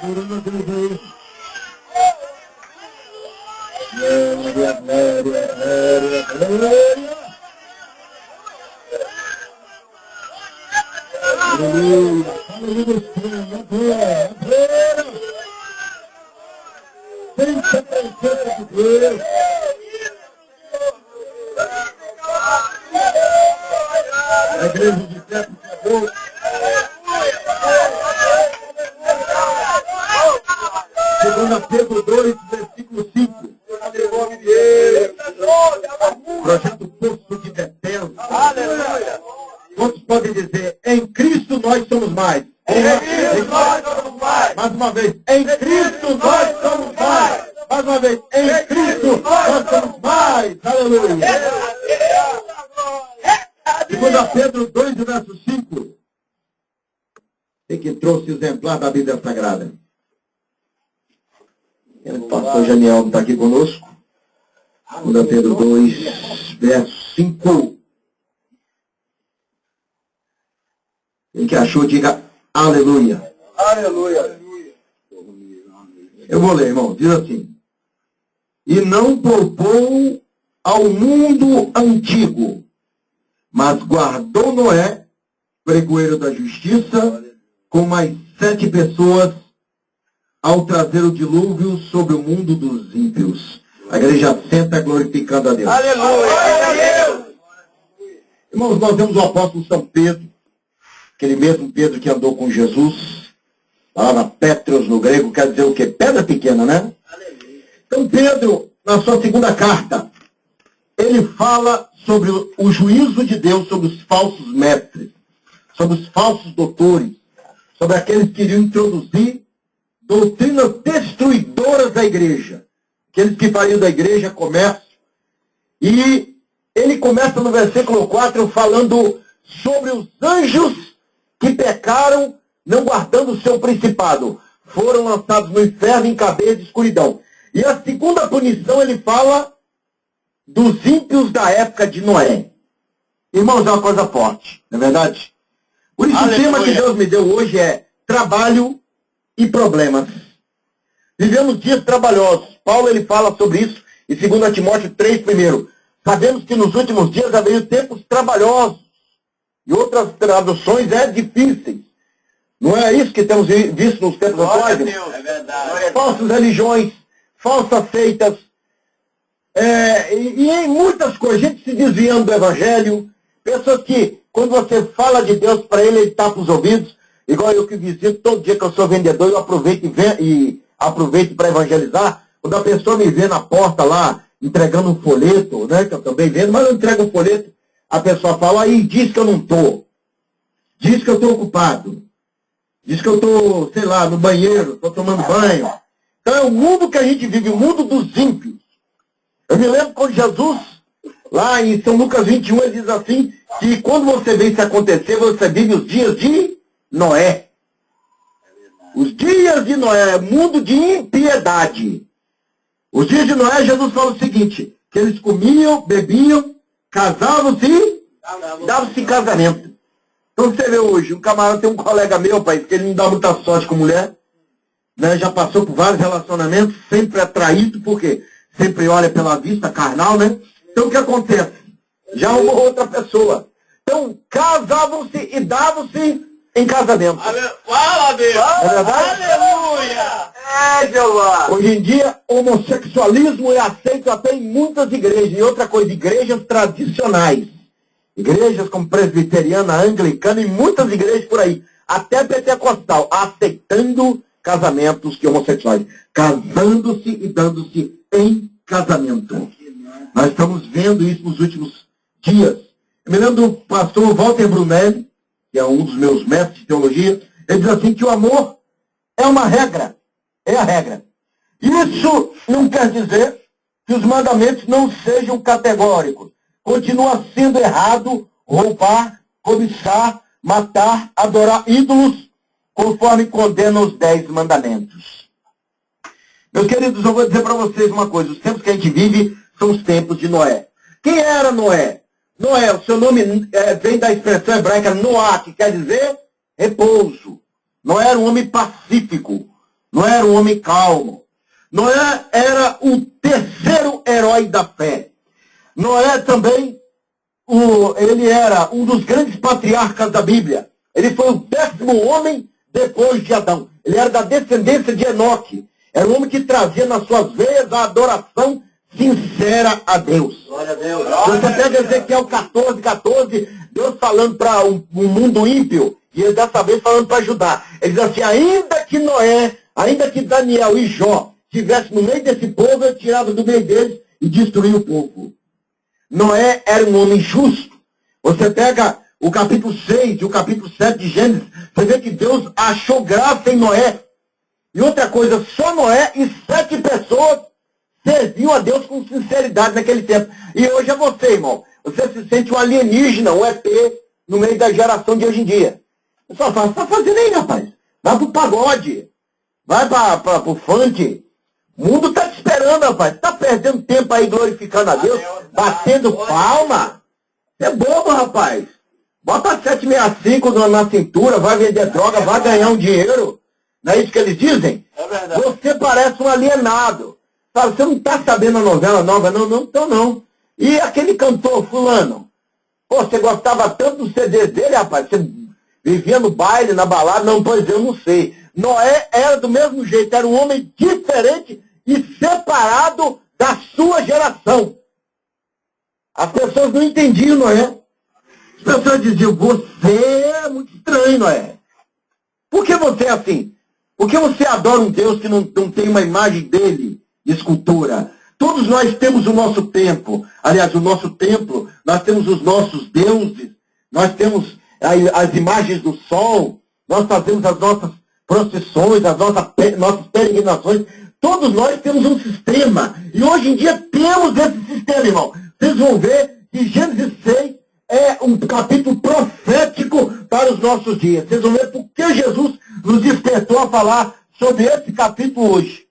Glória, glória, glória, glória. Aleluia. Aleluia. Sente a presença de Deus. A igreja de pé, por favor. Segunda Pedro 2, versículo 5. Projeto Poço de Betel. Aleluia. Quantos podem dizer, em Cristo nós somos mais? Em Cristo nós somos mais. Mais uma vez, em Cristo nós somos mais. Mais uma vez, em Cristo nós somos mais. Aleluia. Segunda Pedro 2, verso 5. Tem que trouxe o exemplar da Bíblia Sagrada. O pastor Janiel está aqui conosco. Segunda Pedro 2, verso 5. Quem que achou, diga aleluia. Aleluia. Eu vou ler, irmão. Diz assim. E não poupou ao mundo antigo, mas guardou Noé, pregoeiro da justiça, com mais 7 pessoas, ao trazer o dilúvio sobre o mundo dos ímpios. A igreja senta glorificando a Deus. Aleluia! Irmãos, nós vemos o apóstolo São Pedro, aquele mesmo Pedro que andou com Jesus. A palavra Petros no grego quer dizer o quê? Pedra pequena, né? Então Pedro, na sua segunda carta, ele fala sobre o juízo de Deus sobre os falsos mestres, sobre os falsos doutores, sobre aqueles que iriam introduzir doutrinas destruidoras da igreja, aqueles que fariam da igreja comércio. E ele começa no versículo 4 falando sobre os anjos que pecaram, não guardando o seu principado, foram lançados no inferno em cadeia de escuridão. E a segunda punição ele fala dos ímpios da época de Noé. Irmãos, é uma coisa forte, não é verdade? Por isso o tema que Deus me deu hoje é trabalho e problemas. Vivemos dias trabalhosos. Paulo ele fala sobre isso em 2 Timóteo 3, primeiro. Sabemos que nos últimos dias haveria tempos trabalhosos. E outras traduções difíceis. Não é isso que temos visto nos tempos atuais? É verdade. Falsas religiões, falsas seitas, e em muitas coisas, gente se desviando do evangelho, pessoas que, quando você fala de Deus para ele tapa os ouvidos, igual eu que visito, todo dia que eu sou vendedor, eu aproveito para evangelizar. Quando a pessoa me vê na porta lá, entregando um folheto, né, que eu também vendo, mas eu entrego um folheto, a pessoa fala, aí diz que eu não estou. Diz que eu estou ocupado. Diz que eu estou, sei lá, no banheiro, estou tomando banho. Então é o mundo que a gente vive, o mundo dos ímpios. Eu me lembro quando Jesus, lá em São Lucas 21, ele diz assim, que quando você vê isso acontecer, você vive os dias de Noé. Os dias de Noé, mundo de impiedade. Os dias de Noé, Jesus fala o seguinte, que eles comiam, bebiam, casavam-se e davam-se em casamento. Então você vê hoje, um camarada tem um colega meu, pai, que ele não dá muita sorte com mulher, né, já passou por vários relacionamentos, sempre atraído, porque sempre olha pela vista carnal, né? Então o que acontece? Já uma outra pessoa. Então casavam-se e davam-se em casamento. Fala a Deus! É verdade? Aleluia! Jeová! Hoje em dia, homossexualismo é aceito até em muitas igrejas. E outra coisa, igrejas tradicionais. Igrejas como presbiteriana, anglicana e muitas igrejas por aí. Até pentecostal, aceitando casamentos de homossexuais. Casando-se e dando-se em casamento. Nós estamos vendo isso nos últimos dias. Eu me lembro do pastor Walter Brunelli, que é um dos meus mestres de teologia, ele diz assim que o amor é uma regra. É a regra. Isso não quer dizer que os mandamentos não sejam categóricos. Continua sendo errado roubar, cobiçar, matar, adorar ídolos, conforme condenam os 10 mandamentos. Meus queridos, eu vou dizer para vocês uma coisa. Os tempos que a gente vive são os tempos de Noé. Quem era Noé? Noé, o seu nome vem da expressão hebraica Noá, que quer dizer repouso. Noé era um homem pacífico. Noé era um homem calmo. Noé era o terceiro herói da fé. Noé também, ele era um dos grandes patriarcas da Bíblia. Ele foi o 10º homem depois de Adão. Ele era da descendência de Enoque. Era um homem que trazia nas suas veias a adoração sincera a Deus. Glória a Deus. Você pega Ezequiel 14, Deus falando para um mundo ímpio, e ele dessa vez falando para Judá. Ele diz assim, ainda que Daniel e Jó estivessem no meio desse povo, eu tirava do meio deles e destruía o povo. Noé era um homem justo. Você pega o capítulo 6 e o capítulo 7 de Gênesis, você vê que Deus achou graça em Noé. E outra coisa, só Noé e 7 pessoas serviam a Deus com sinceridade naquele tempo. E hoje é você, irmão. Você se sente um alienígena, um ET, no meio da geração de hoje em dia. Você só fala, o que você está fazendo aí, rapaz? Vai pro pagode. Vai pro funk. O mundo está te esperando, rapaz. Está perdendo tempo aí glorificando a Deus, batendo palma. Você é bobo, rapaz. Bota 765 na cintura, vai vender droga, vai ganhar um dinheiro. Não é isso que eles dizem? É verdade. Você parece um alienado. Sabe, você não está sabendo a novela nova, não, então não. E aquele cantor fulano? Pô, você gostava tanto do CD dele, rapaz? Você vivia no baile, na balada? Não, pois eu não sei. Noé era do mesmo jeito, era um homem diferente e separado da sua geração. As pessoas não entendiam Noé. As pessoas diziam, você é muito estranho, Noé. Por que você é assim? Por que você adora um Deus que não tem uma imagem dele, de escultura? Todos nós temos o nosso templo. Aliás, o nosso templo, nós temos os nossos deuses, nós temos as imagens do sol, nós fazemos as nossas procissões, as nossas peregrinações. Todos nós temos um sistema. E hoje em dia temos esse sistema, irmão. Vocês vão ver que Gênesis 6 é um capítulo profético para os nossos dias. Vocês vão ver por que Jesus nos despertou a falar sobre esse capítulo hoje.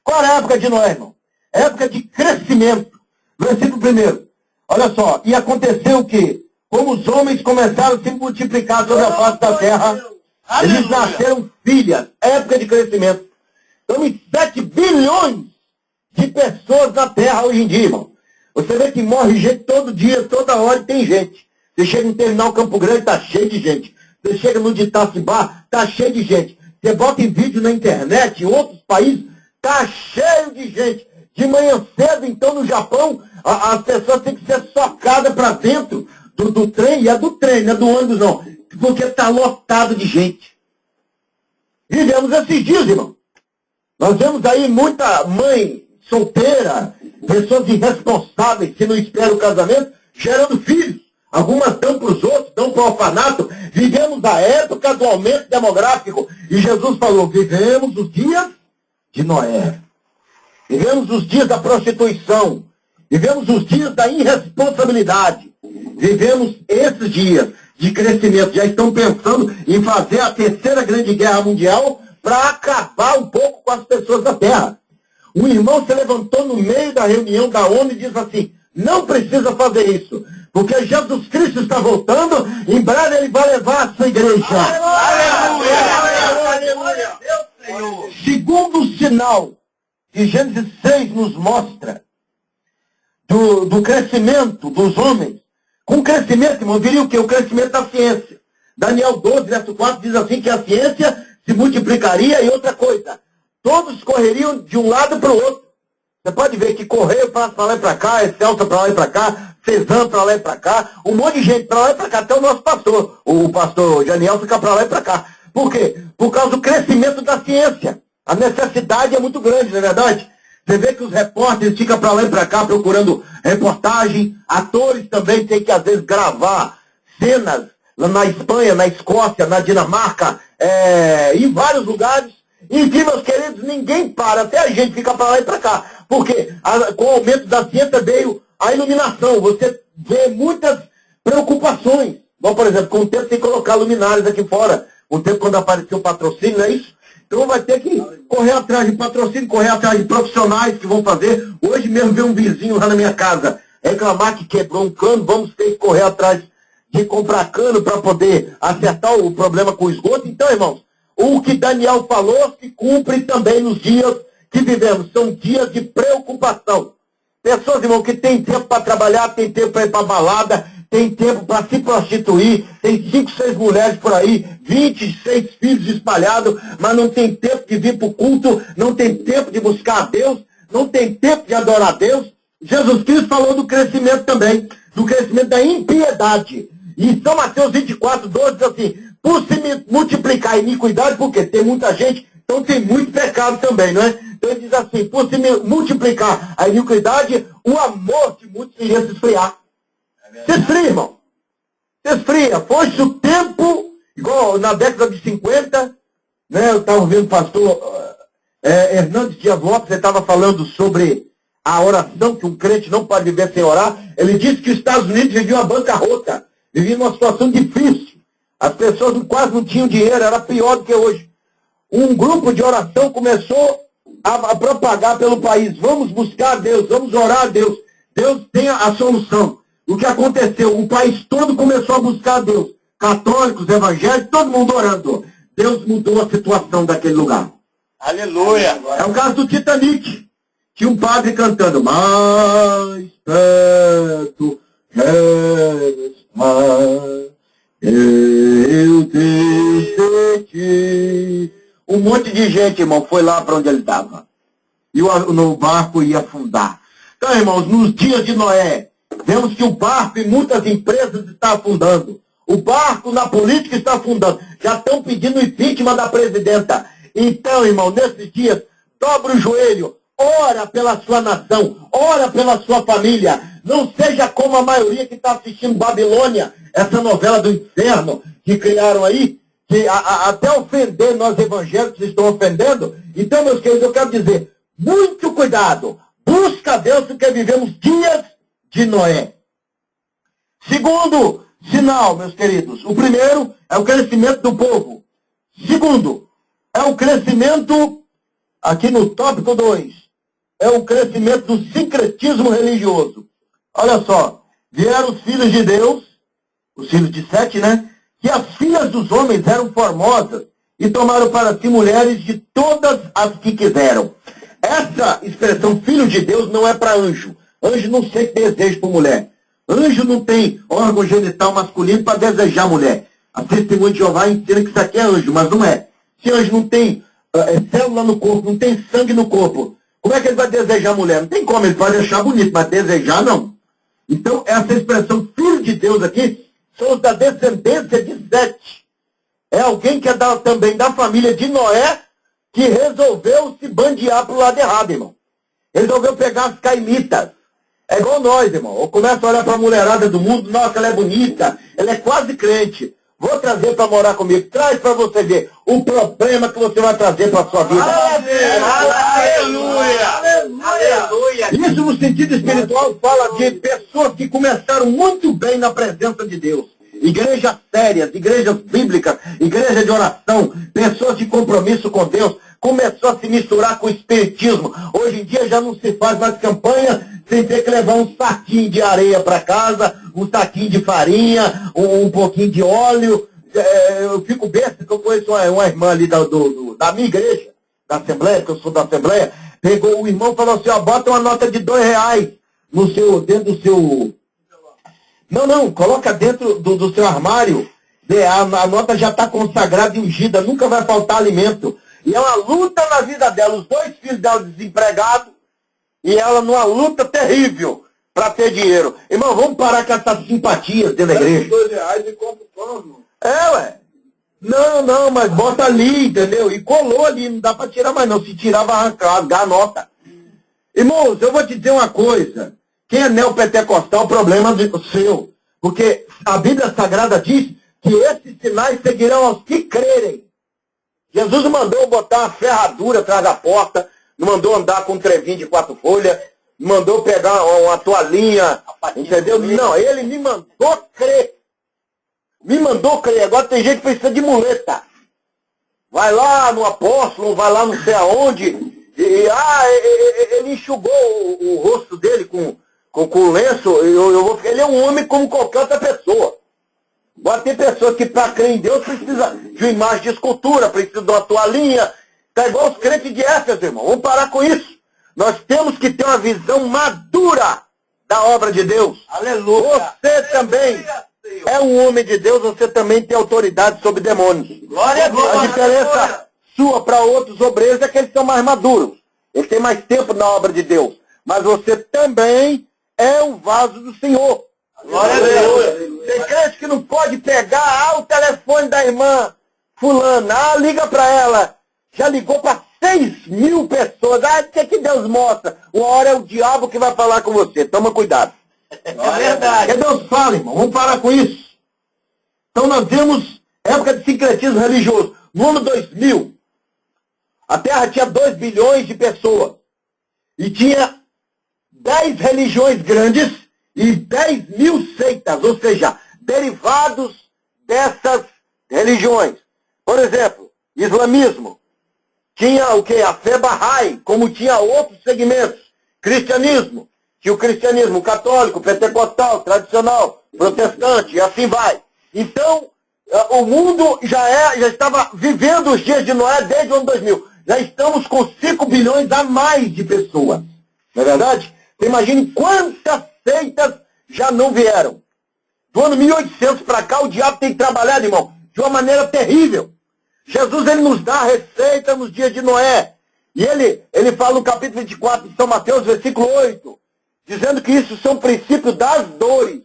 Qual era a época de Noé, irmão? Época de crescimento. Versículo 1. Olha só. E aconteceu o quê? Como os homens começaram a se multiplicar sobre a face da terra, eles nasceram filhas. Época de crescimento. Estamos em 7 bilhões de pessoas na terra hoje em dia, irmão. Você vê que morre gente todo dia, toda hora, e tem gente. Você chega no terminal Campo Grande, está cheio de gente. Você chega no de Itacibá, está cheio de gente. Você bota em vídeo na internet, em outros países, está cheio de gente. De manhã cedo, então, no Japão, as pessoas têm que ser socadas para dentro do trem, e é do trem, não é do ônibus, não. Porque está lotado de gente. Vivemos esses dias, irmão. Nós vemos aí muita mãe solteira, pessoas irresponsáveis que não esperam o casamento, gerando filhos. Algumas dão para os outros, dão para o orfanato. Vivemos a época do aumento demográfico. E Jesus falou, vivemos os dias de Noé. Vivemos os dias da prostituição. Vivemos os dias da irresponsabilidade. Vivemos esses dias de crescimento. Já estão pensando em fazer a 3ª Grande Guerra Mundial para acabar um pouco com as pessoas da Terra. Um irmão se levantou no meio da reunião da ONU e disse assim, não precisa fazer isso, porque Jesus Cristo está voltando, em breve ele vai levar a sua igreja. Aleluia! Aleluia! Aleluia! Segundo sinal que Gênesis 6 nos mostra do crescimento dos homens. Com crescimento, irmão, viria o quê? O crescimento da ciência. Daniel 12, verso 4 diz assim que a ciência se multiplicaria e outra coisa. Todos correriam de um lado para o outro. Você pode ver que correio passa para lá e para cá, Excelsa para lá e para cá, Cezanne para lá e para cá, um monte de gente para lá e para cá, até o nosso pastor. O pastor Daniel fica para lá e para cá. Por quê? Por causa do crescimento da ciência. A necessidade é muito grande, não é verdade? Você vê que os repórteres ficam para lá e para cá procurando reportagem, atores também têm que às vezes gravar cenas na Espanha, na Escócia, na Dinamarca, em vários lugares. Enfim, meus queridos, ninguém para, até a gente fica para lá e para cá. Porque com o aumento da ciência veio a iluminação. Você vê muitas preocupações. Bom, por exemplo, com o tempo tem que colocar luminárias aqui fora. Com o tempo quando apareceu o patrocínio, não é isso? Então vai ter que correr atrás de patrocínio, correr atrás de profissionais que vão fazer. Hoje mesmo veio um vizinho lá na minha casa reclamar que quebrou um cano, vamos ter que correr atrás de comprar cano para poder acertar o problema com o esgoto. Então, irmãos, o que Daniel falou se cumpre também nos dias que vivemos. São dias de preocupação. Pessoas, irmão, que tem tempo para trabalhar, tem tempo para ir para balada, tem tempo para se prostituir, tem 5, 6 mulheres por aí, 26 filhos espalhados, mas não tem tempo de vir para o culto, não tem tempo de buscar a Deus, não tem tempo de adorar a Deus. Jesus Cristo falou do crescimento também, do crescimento da impiedade. E São Mateus 24, 12 diz assim, por se multiplicar a iniquidade, porque tem muita gente, então tem muito pecado também, não é? Então ele diz assim, por se multiplicar a iniquidade, o amor de muitos iria se esfriar. Se esfria, irmão. Se esfria. Foi-se o tempo, igual na década de 50, né? Eu estava ouvindo o pastor Hernandes Dias Lopes, ele estava falando sobre a oração, que um crente não pode viver sem orar. Ele disse que os Estados Unidos viviam uma bancarrota, viviam uma situação difícil. As pessoas quase não tinham dinheiro, era pior do que hoje. Um grupo de oração começou a propagar pelo país. Vamos buscar a Deus, vamos orar a Deus. Deus tem a solução. O que aconteceu? O país todo começou a buscar a Deus. Católicos, evangélicos, todo mundo orando. Deus mudou a situação daquele lugar. Aleluia. É o caso do Titanic. Tinha um padre cantando, mais perto quero estar, eu te senti. Um monte de gente, irmão, foi lá para onde ele estava. E o barco ia afundar. Então, irmãos, nos dias de Noé, vemos que o barco e muitas empresas estão afundando. O barco na política está afundando. Já estão pedindo o impeachment da presidenta. Então, irmão, nesses dias, dobra o joelho, ora pela sua nação, ora pela sua família. Não seja como a maioria que está assistindo Babilônia, essa novela do inferno que criaram aí, que até ofender nós evangélicos estão ofendendo. Então, meus queridos, eu quero dizer, muito cuidado. Busca a Deus porque vivemos dias de Noé. Segundo sinal, meus queridos. O primeiro é o crescimento do povo. Segundo, é o crescimento, aqui no tópico 2, é o crescimento do sincretismo religioso. Olha só, vieram os filhos de Deus, os filhos de Sete, né? Que as filhas dos homens eram formosas e tomaram para si mulheres de todas as que quiseram. Essa expressão filho de Deus não é para anjo. Anjo não sente desejo por mulher. Anjo não tem órgão genital masculino para desejar mulher. A testemunha de Jeová ensina que isso aqui é anjo, mas não é. Se anjo não tem célula no corpo, não tem sangue no corpo, como é que ele vai desejar mulher? Não tem como, ele pode achar bonito, mas desejar não. Então, essa expressão filho de Deus aqui, são os da descendência de Sete. É alguém que é também da família de Noé, que resolveu se bandear para o lado errado, irmão. Resolveu pegar as caimitas. É igual nós, irmão. Eu começo a olhar para a mulherada do mundo, nossa, ela é bonita, ela é quase crente. Vou trazer para morar comigo. Traz para você ver o problema que você vai trazer para a sua vida. Aleluia! Aleluia! Isso no sentido espiritual fala de pessoas que começaram muito bem na presença de Deus. Igrejas sérias, igrejas bíblicas, igreja de oração, pessoas de compromisso com Deus, começou a se misturar com o espiritismo. Hoje em dia já não se faz mais campanha sem ter que levar um saquinho de areia para casa, um saquinho de farinha, um pouquinho de óleo. Eu fico besta que eu conheço uma irmã ali da minha igreja, da Assembleia, que eu sou da Assembleia, pegou o irmão e falou assim, ó, bota uma nota de R$2 dentro do seu... Não, coloca dentro do seu armário, a nota já está consagrada e ungida, nunca vai faltar alimento. E é uma luta na vida dela, os 2 filhos dela desempregados, e ela numa luta terrível para ter dinheiro. Irmão, vamos parar com essas simpatias dentro da igreja. R$2 e compra o pão, irmão. Ué. Não, mas bota ali, entendeu? E colou ali, não dá para tirar mais não. Se tirar, vai rasgar a nota. Irmãos, eu vou te dizer uma coisa. Quem é neopentecostal, o problema é seu. Porque a Bíblia Sagrada diz que esses sinais seguirão aos que crerem. Jesus não mandou botar uma ferradura atrás da porta, não mandou andar com um trevinho de 4 folhas, não mandou pegar uma toalhinha, entendeu? Não, ele me mandou crer. Me mandou crer. Agora tem gente que precisa de muleta. Vai lá no apóstolo, vai lá não sei aonde, ele enxugou o rosto dele com lenço, ele é um homem como qualquer outra pessoa. Agora tem pessoas que para crer em Deus precisa de uma imagem de escultura, precisa de uma toalhinha. Está igual os crentes de Éfeso, irmão. Vamos parar com isso. Nós temos que ter uma visão madura da obra de Deus. Aleluia. Você também é um homem de Deus, você também tem autoridade sobre demônios. Glória a Deus. A diferença sua para outros obreiros é que eles são mais maduros. Eles têm mais tempo na obra de Deus. Mas você também é um vaso do Senhor. Glória a Deus. Tem crente que não pode pegar o telefone da irmã fulana, liga para ela. Já ligou para 6.000 pessoas. O que Deus mostra? Uma hora é o diabo que vai falar com você. Toma cuidado. É verdade. Que Deus fala, irmão. Vamos parar com isso. Então nós temos época de sincretismo religioso. No ano 2000, a Terra tinha 2 bilhões de pessoas. E tinha 10 religiões grandes e 10.000 seitas, ou seja, derivados dessas religiões. Por exemplo, islamismo. Tinha o quê? A fé Bahá'í, como tinha outros segmentos. Cristianismo. Tinha o cristianismo católico, pentecostal, tradicional, protestante, e assim vai. Então, o mundo já estava vivendo os dias de Noé desde o ano 2000. Já estamos com 5 bilhões a mais de pessoas. Não é verdade? Você imagine quantas seitas já não vieram. Do ano 1800 para cá, o diabo tem trabalhado, irmão, de uma maneira terrível. Jesus, ele nos dá a receita nos dias de Noé. E ele fala no capítulo 24 de São Mateus, versículo 8, dizendo que isso são princípios das dores.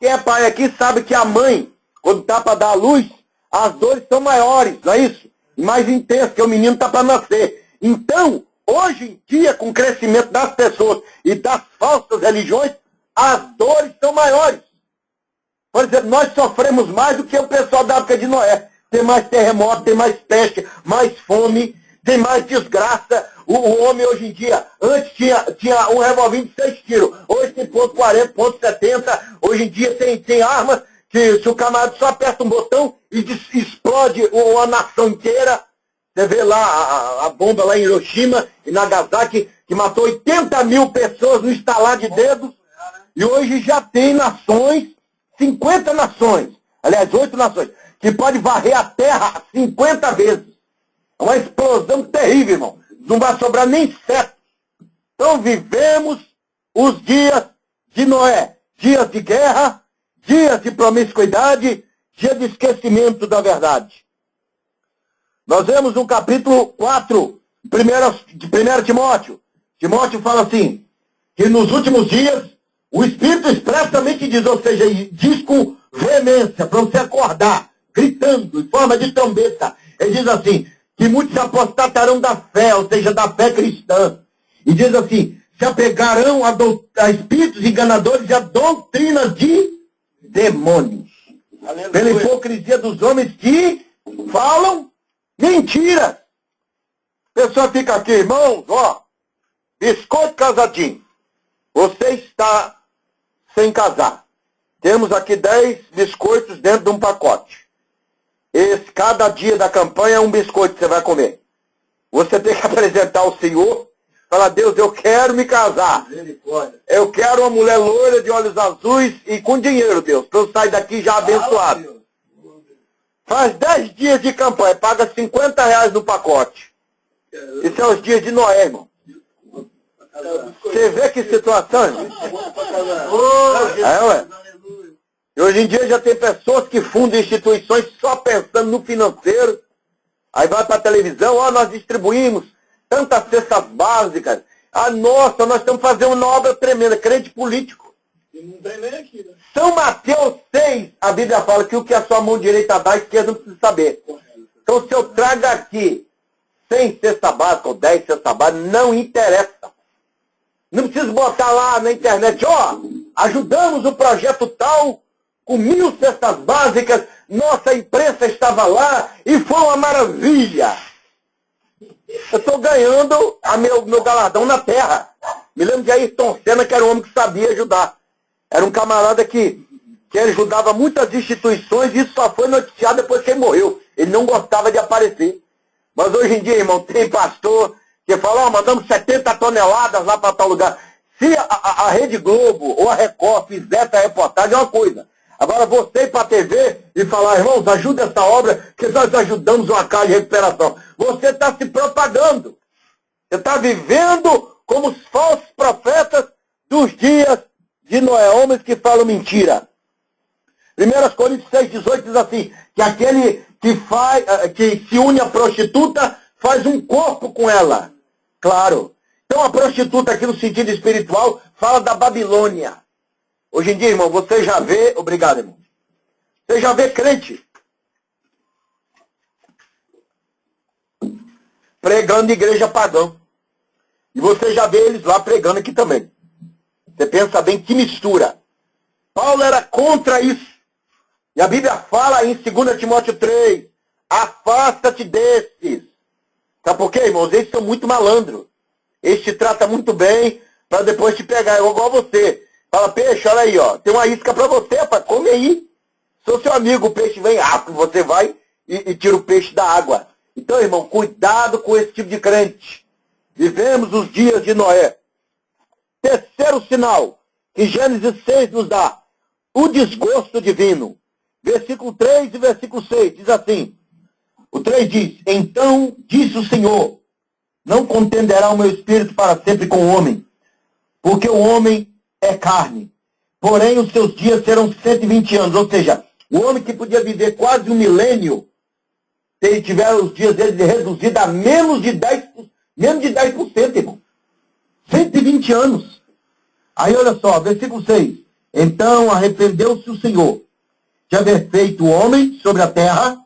Quem é pai aqui sabe que a mãe, quando está para dar a luz, as dores são maiores, não é isso? Mais intensas, porque o menino está para nascer. Então, hoje em dia, com o crescimento das pessoas e das falsas religiões, as dores são maiores. Por exemplo, nós sofremos mais do que o pessoal da época de Noé. Tem mais terremoto, tem mais peste, mais fome, tem mais desgraça. O homem hoje em dia, antes tinha um revolvinho de 6 tiros. Hoje tem ponto .40, ponto .70. Hoje em dia tem armas que se o camarada só aperta um botão e explode uma nação inteira. Você vê lá a bomba lá em Hiroshima e Nagasaki, que matou 80.000 pessoas no estalar de dedos. E hoje já tem nações, 50 nações, aliás, 8 nações, que pode varrer a terra 50 vezes. É uma explosão terrível, irmão. Não vai sobrar nem certo. Então vivemos os dias de Noé. Dias de guerra, dias de promiscuidade, dia de esquecimento da verdade. Nós vemos no capítulo 4, de 1 Timóteo. Timóteo fala assim, que nos últimos dias, o Espírito expressamente diz, ou seja, diz com veemência, para você acordar, gritando, em forma de trombeta. Ele diz assim, que muitos se apostatarão da fé, ou seja, da fé cristã. E diz assim, se apegarão a espíritos enganadores e a doutrinas de demônios. Aleluia. Pela hipocrisia dos homens que falam mentira. A pessoa fica aqui, irmãos, ó, biscoito casadinho. Você está sem casar. Temos aqui 10 biscoitos dentro de um pacote. Cada dia da campanha é um biscoito que você vai comer. Você tem que apresentar ao Senhor, falar, Deus, eu quero me casar. Eu quero uma mulher loira de olhos azuis e com dinheiro, Deus, para eu sair daqui já abençoado. Faz 10 dias de campanha, paga R$50 no pacote. Isso é os dias de Noé, irmão. Você vê que situação, irmão? Ué. E hoje em dia já tem pessoas que fundam instituições só pensando no financeiro. Aí vai para a televisão, ó, nós distribuímos tantas cestas básicas. Ah, nossa, nós estamos fazendo uma obra tremenda, crente político. E não tem nem aqui, né? São Mateus 6, a Bíblia fala que o que a sua mão direita dá, a esquerda não precisa saber. Então se eu trago aqui 100 cestas básicas ou 10 cestas básicas, não interessa. Não precisa botar lá na internet, ó, ajudamos o projeto tal com 1000 cestas básicas, nossa imprensa estava lá e foi uma maravilha. Eu estou ganhando meu galardão na terra. Me lembro de Ayrton Senna, que era um homem que sabia ajudar. Era um camarada que ele ajudava muitas instituições e isso só foi noticiado depois que ele morreu. Ele não gostava de aparecer. Mas hoje em dia, irmão, tem pastor que fala, ó, mandamos 70 toneladas lá para tal lugar. Se a Rede Globo ou a Record fizer essa reportagem, é uma coisa. Agora você ir para a TV e falar, irmãos, ajuda essa obra, que nós ajudamos uma casa de recuperação. Você está se propagando. Você está vivendo como os falsos profetas dos dias de Noé, homens que falam mentira. 1 Coríntios 6,18 diz assim, que aquele que se une à prostituta faz um corpo com ela. Claro. Então a prostituta aqui no sentido espiritual fala da Babilônia. Hoje em dia, irmão, você já vê... Obrigado, irmão. Você já vê crente pregando igreja pagã. E você já vê eles lá pregando aqui também. Você pensa bem que mistura. Paulo era contra isso. E a Bíblia fala em 2 Timóteo 3, afasta-te desses. Sabe por quê, irmãos? Eles são muito malandros. Eles te tratam muito bem para depois te pegar. Eu igual você. Fala, peixe, olha aí, ó. Tem uma isca para você, rapaz. Come aí. Sou seu amigo, o peixe vem rápido. Você vai e tira o peixe da água. Então, irmão, cuidado com esse tipo de crente. Vivemos os dias de Noé. Terceiro sinal que Gênesis 6 nos dá. O desgosto divino. Versículo 3 e versículo 6 diz assim. O 3 diz, então disse o Senhor, não contenderá o meu espírito para sempre com o homem, porque o homem é carne. Porém, os seus dias serão 120 anos. Ou seja, o homem que podia viver quase um milênio, se ele tiver os dias dele reduzidos a menos de 10%, irmão. 120 anos. Aí olha só, versículo 6. Então arrependeu-se o Senhor de haver feito o homem sobre a terra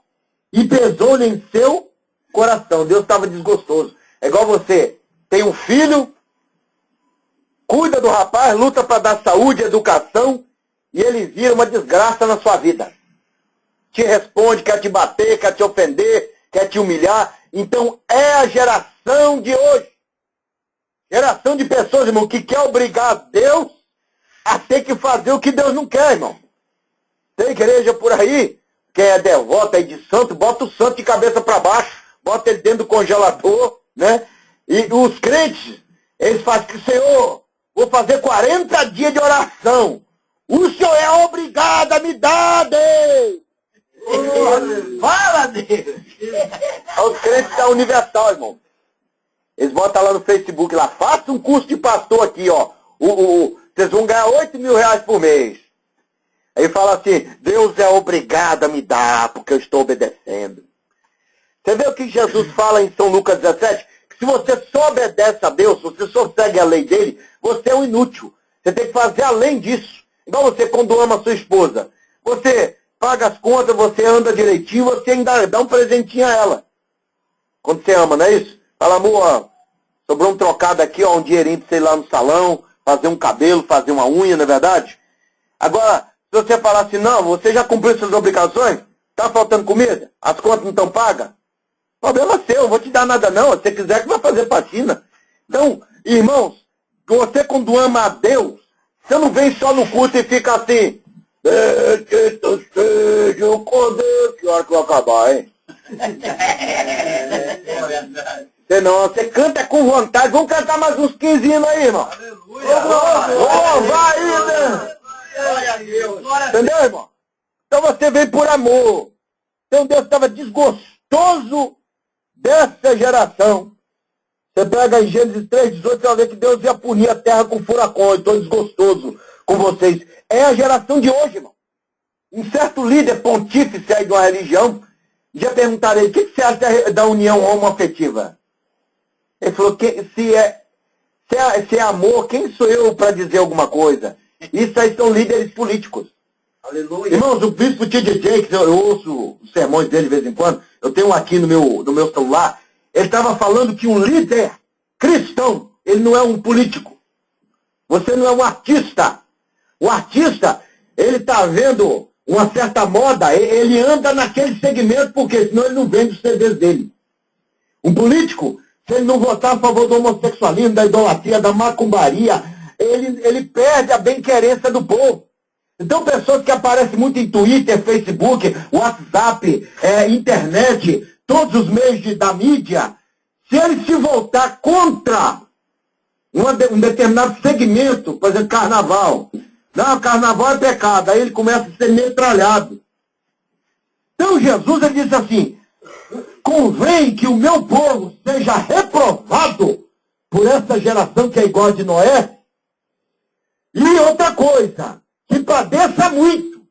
e pesou-lhe em seu coração. Deus estava desgostoso. É igual você tem um filho, cuida do rapaz, luta para dar saúde, educação, e ele vira uma desgraça na sua vida. Te responde, quer te bater, quer te ofender, quer te humilhar. Então é a geração de hoje. Geração de pessoas, irmão, que quer obrigar Deus a ter que fazer o que Deus não quer, irmão. Tem igreja por aí, quem é devota aí de santo, bota o santo de cabeça para baixo, bota ele dentro do congelador, né? E os crentes, eles fazem que, Senhor, vou fazer 40 dias de oração. O Senhor é obrigado a me dar, Deus. Fala, Deus. Os crentes da Universal, irmão. Eles botam lá no Facebook, lá, faça um curso de pastor aqui, ó. Vocês vão ganhar 8 mil reais por mês. Aí fala assim, Deus é obrigado a me dar, porque eu estou obedecendo. Você vê o que Jesus fala em São Lucas 17? Que se você só obedece a Deus, se você só segue a lei dele, você é um inútil. Você tem que fazer além disso. Igual você quando ama a sua esposa. Você paga as contas, você anda direitinho, você ainda dá um presentinho a ela. Quando você ama, não é isso? Fala, amor, sobrou um trocado aqui, ó, um dinheirinho pra você ir lá no salão, fazer um cabelo, fazer uma unha, não é verdade? Agora, se você falar assim, não, você já cumpriu suas obrigações? Tá faltando comida? As contas não estão pagas? Problema seu, não vou te dar nada não. Se você quiser que vai fazer faxina. Então, irmãos, você quando ama a Deus, você não vem só no culto e fica assim, bendito seja o Cordeiro, que hora que vai acabar, hein? Você não, você canta com vontade. Vamos cantar mais uns 15 hinos aí, irmão. Aleluia! Vai aí, né? Glória a Deus. Entendeu, irmão? Então você veio por amor. Então Deus estava desgostoso dessa geração. Você pega em Gênesis 3:18, você vai ver que Deus ia punir a terra com furacões. Estou desgostoso com vocês. É a geração de hoje, irmão. Um certo líder pontífice aí de uma religião, já perguntaram ele, o que você acha da união homoafetiva? Ele falou, se é amor, quem sou eu para dizer alguma coisa? Isso aí são líderes políticos. Aleluia. Irmãos, o bispo T.D. Jakes, eu ouço os sermões dele de vez em quando, eu tenho um aqui no meu celular, ele estava falando que um líder cristão, ele não é um político. Você não é um artista. O artista, ele está vendo uma certa moda, ele anda naquele segmento, porque senão ele não vende os CDs dele. Um político, se ele não votar a favor do homossexualismo, da idolatria, da macumbaria, ele perde a bem-querência do povo. Então, pessoas que aparecem muito em Twitter, Facebook, WhatsApp, internet, todos os meios da mídia, se ele se voltar contra um determinado segmento, por exemplo, carnaval, Não, carnaval é pecado. Aí ele começa a ser metralhado. Então Jesus ele disse assim, convém que o meu povo seja reprovado por essa geração que é igual a de Noé. E outra coisa, que padeça muito.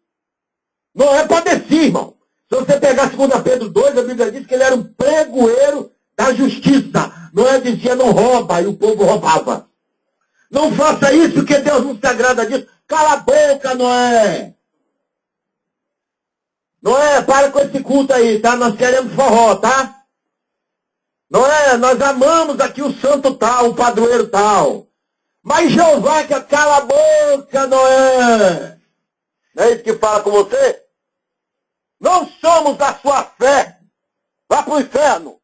Noé padecia, irmão. Se você pegar 2 Pedro 2, a Bíblia diz que ele era um pregoeiro da justiça. Noé dizia, não rouba, e o povo roubava. Não faça isso, que Deus não se agrada disso. Cala a boca, Noé. Noé, para com esse culto aí, tá? Nós queremos forró, tá? Noé, nós amamos aqui o santo tal, o padroeiro tal. Mas Jeová, que cala a boca, Noé. Não é isso que fala com você? Não somos da sua fé. Vá para o inferno.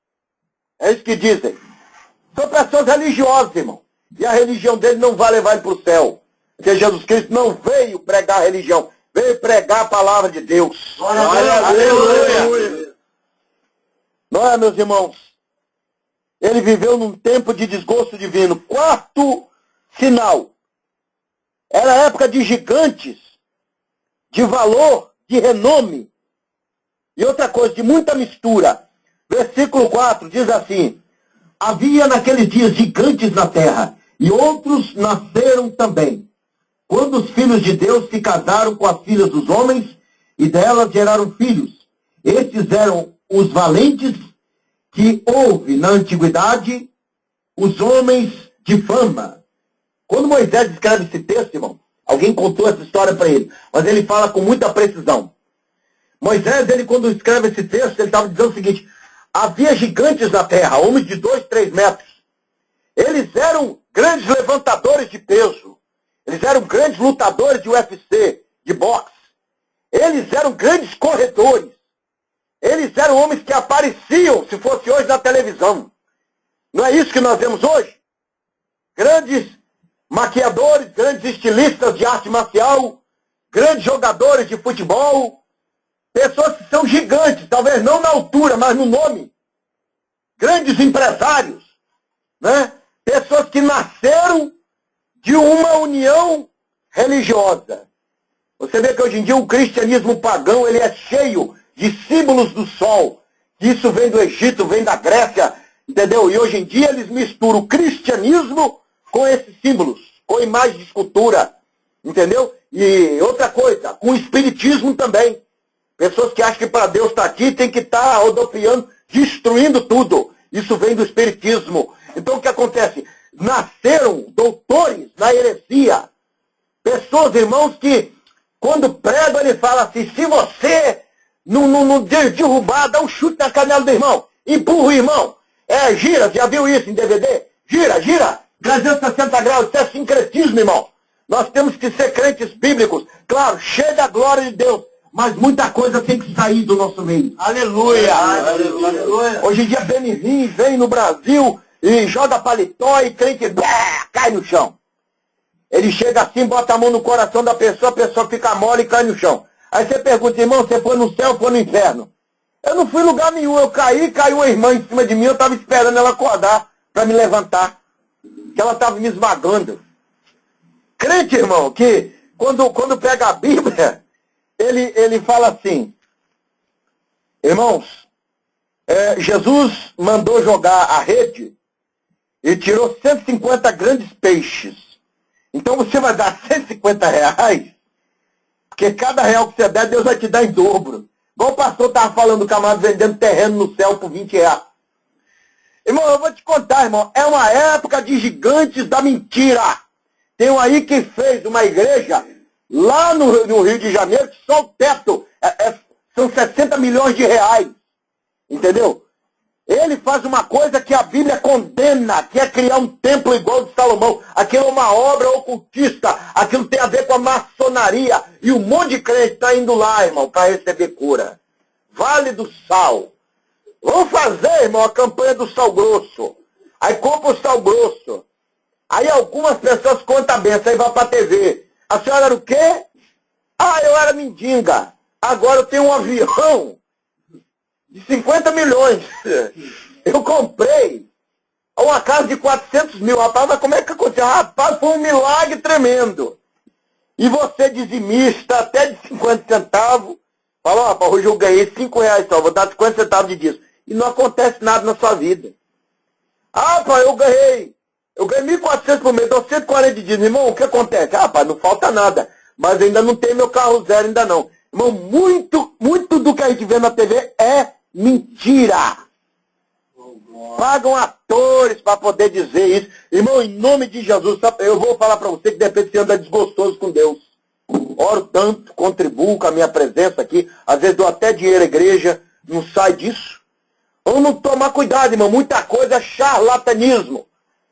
É isso que dizem. São pessoas religiosas, irmão. E a religião dele não vai levar ele para o céu. Porque Jesus Cristo não veio pregar a religião. Veio pregar a palavra de Deus. Aleluia. Não é, meus irmãos? Ele viveu num tempo de desgosto divino. 4º sinal. Era a época de gigantes, de valor, de renome. E outra coisa, de muita mistura. Versículo 4 diz assim, havia naqueles dias gigantes na terra, e outros nasceram também. Quando os filhos de Deus se casaram com as filhas dos homens, e delas geraram filhos. Estes eram os valentes que houve na antiguidade, os homens de fama. Quando Moisés escreve esse texto, irmão, alguém contou essa história para ele, mas ele fala com muita precisão. Moisés, ele quando escreve esse texto, ele estava dizendo o seguinte, havia gigantes na terra, homens de 2, 3 metros. Eles eram grandes levantadores de peso. Eles eram grandes lutadores de UFC, de boxe. Eles eram grandes corredores. Eles eram homens que apareciam, se fosse hoje, na televisão. Não é isso que nós vemos hoje? Grandes maquiadores, grandes estilistas de arte marcial, grandes jogadores de futebol, pessoas que são gigantes, talvez não na altura, mas no nome. Grandes empresários, né? Pessoas que nasceram de uma união religiosa. Você vê que hoje em dia o cristianismo pagão ele é cheio de símbolos do sol. Isso vem do Egito, vem da Grécia, entendeu? E hoje em dia eles misturam o cristianismo com esses símbolos, com imagens de escultura, entendeu? E outra coisa, com o espiritismo também. Pessoas que acham que para Deus estar aqui tem que estar rodopiando, destruindo tudo. Isso vem do espiritismo. Então o que acontece? Nasceram doutores na heresia. Pessoas, irmãos, que quando pregam ele fala assim, se você não derrubar, dá um chute na canela do irmão, empurra o irmão. Gira, já viu isso em DVD? Gira, 360 graus, isso é sincretismo, irmão. Nós temos que ser crentes bíblicos. Claro, cheio da glória de Deus. Mas muita coisa tem que sair do nosso meio. Aleluia! Aleluia. Hoje em dia, Benihim vem no Brasil e joga paletó e crente cai no chão. Ele chega assim, bota a mão no coração da pessoa, a pessoa fica mole e cai no chão. Aí você pergunta, irmão, você foi no céu ou foi no inferno? Eu não fui em lugar nenhum, eu caí, caiu uma irmã em cima de mim, eu estava esperando ela acordar para me levantar. Que ela estava me esmagando. Crente, irmão, que quando pega a Bíblia, ele fala assim, irmãos, Jesus mandou jogar a rede e tirou 150 grandes peixes. Então você vai dar 150 reais, porque cada real que você der, Deus vai te dar em dobro. Igual o pastor estava falando, o camarada vendendo terreno no céu por 20 reais. Irmão, eu vou te contar, irmão, é uma época de gigantes da mentira. Tem um aí que fez uma igreja lá no Rio de Janeiro, que só o teto são 60 milhões de reais. Entendeu? Ele faz uma coisa que a Bíblia condena, que é criar um templo igual ao de Salomão. Aquilo é uma obra ocultista, aquilo tem a ver com a maçonaria. E um monte de crente está indo lá, irmão, para receber cura. Vale do Sal. Vamos fazer, irmão, a campanha do sal grosso. Aí compra o sal grosso. Aí algumas pessoas contam a benção, aí vai para a TV. A senhora era o quê? Ah, eu era mendiga. Agora eu tenho um avião de 50 milhões. Eu comprei uma casa de 400 mil. Rapaz, mas como é que aconteceu? Rapaz, foi um milagre tremendo. E você dizimista até de 50 centavos, fala, ó, rapaz, hoje eu ganhei R$5 só, vou dar 50 centavos de dízimo. E não acontece nada na sua vida. Ah, pai, eu ganhei 1.400 por mês, dou 140 de dízimo. Irmão, o que acontece? Ah, pai, não falta nada. Mas ainda não tem meu carro zero, ainda não. Irmão, muito do que a gente vê na TV é mentira. Pagam atores para poder dizer isso. Irmão, em nome de Jesus, eu vou falar para você que de repente você anda desgostoso com Deus. Oro tanto, contribuo com a minha presença aqui. Às vezes dou até dinheiro à igreja, não sai disso. Vamos tomar cuidado, irmão. Muita coisa é charlatanismo.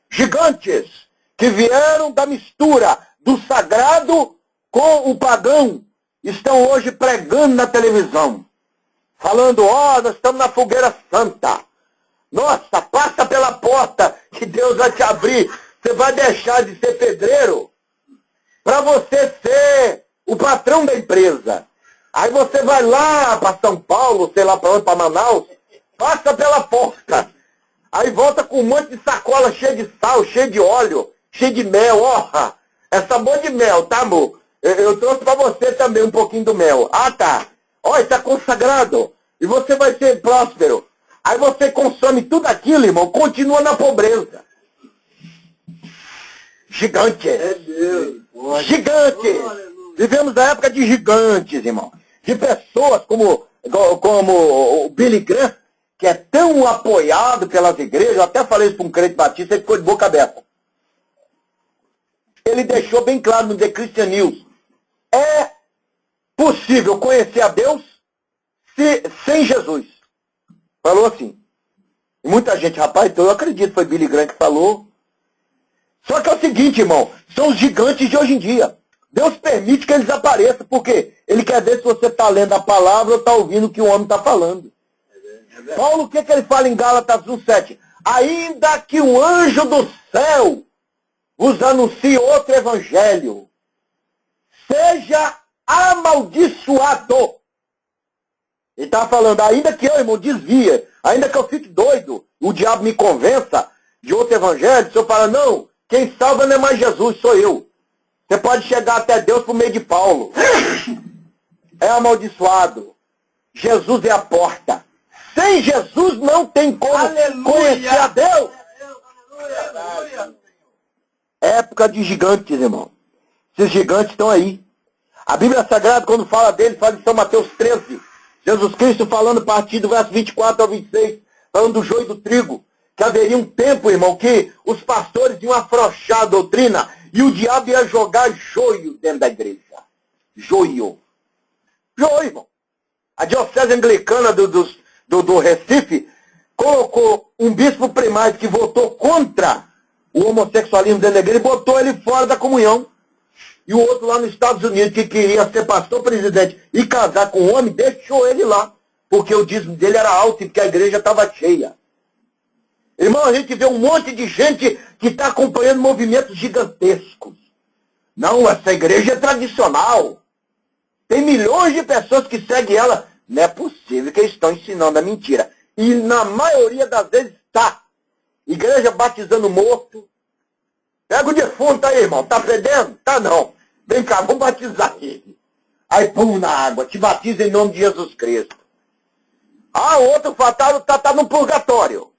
Gigantes que vieram da mistura do sagrado com o pagão estão hoje pregando na televisão. Falando, ó, nós estamos na fogueira santa. Nossa, passa pela porta que Deus vai te abrir. Você vai deixar de ser pedreiro para você ser o patrão da empresa. Aí você vai lá para São Paulo, sei lá para onde, para Manaus, passa pela porta. Aí volta com um monte de sacola cheia de sal, cheia de óleo, cheia de mel. Ó, é sabor de mel, tá, amor? Eu trouxe para você também um pouquinho do mel. Ah, tá. Ó, está consagrado. E você vai ser próspero. Aí você consome tudo aquilo, irmão, continua na pobreza. Gigantes. É Deus. Gigantes. Vivemos na época de gigantes, irmão. De pessoas como o Billy Graham, que é tão apoiado pelas igrejas. Eu até falei isso para um crente batista, ele ficou de boca aberta. Ele deixou bem claro no The Christian News. É possível conhecer a Deus sem Jesus. Falou assim. E muita gente, rapaz, então eu acredito, foi Billy Graham que falou. Só que é o seguinte, irmão, são os gigantes de hoje em dia. Deus permite que eles apareçam, porque Ele quer ver se você está lendo a palavra ou está ouvindo o que o homem está falando. Paulo, o que ele fala em Gálatas 1,7? Ainda que um anjo do céu vos anuncie outro evangelho, seja amaldiçoado. Ele está falando, ainda que eu, irmão, desvia, ainda que eu fique doido, o diabo me convença de outro evangelho, se eu falar, não, quem salva não é mais Jesus, sou eu. Você pode chegar até Deus por meio de Paulo. É amaldiçoado. Jesus é a porta. Sem Jesus não tem como conhecer a Deus. Aleluia. Época de gigantes, irmão. Esses gigantes estão aí. A Bíblia Sagrada, quando fala deles, fala em São Mateus 13. Jesus Cristo falando a partir do verso 24 ao 26, falando do joio e do trigo. Que haveria um tempo, irmão, que os pastores iam afrouxar a doutrina e o diabo ia jogar joio dentro da igreja. Joio. Joio, irmão. A diocese anglicana do Recife colocou um bispo primário que votou contra o homossexualismo dentro da igreja e botou ele fora da comunhão. E o outro lá nos Estados Unidos, que queria ser pastor presidente e casar com um homem, deixou ele lá. Porque o dízimo dele era alto e porque a igreja estava cheia. Irmão, a gente vê um monte de gente que está acompanhando movimentos gigantescos. Não, essa igreja é tradicional. Tem milhões de pessoas que seguem ela. Não é possível que eles estão ensinando a mentira. E na maioria das vezes está. Igreja batizando morto. Pega o defunto aí, irmão. Tá perdendo? Tá não. Vem cá, vamos batizar ele. Aí pum na água. Te batiza em nome de Jesus Cristo. Ah, outro fatal tá no purgatório.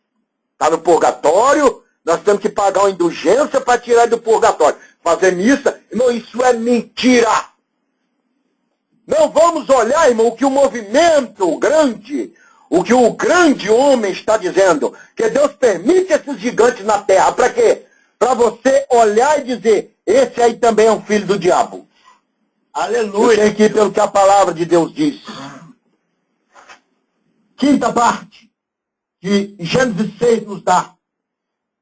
Tá no purgatório. Nós temos que pagar uma indulgência para tirar ele do purgatório. Fazer missa. Irmão, isso é mentira. Não vamos olhar, irmão, o que o movimento grande, o que o grande homem está dizendo. Que Deus permite esses gigantes na terra. Para quê? Para você olhar e dizer, esse aí também é um filho do diabo. Aleluia. Eu tenho que ir pelo que a palavra de Deus diz. Quinta parte, que Gênesis 6 nos dá.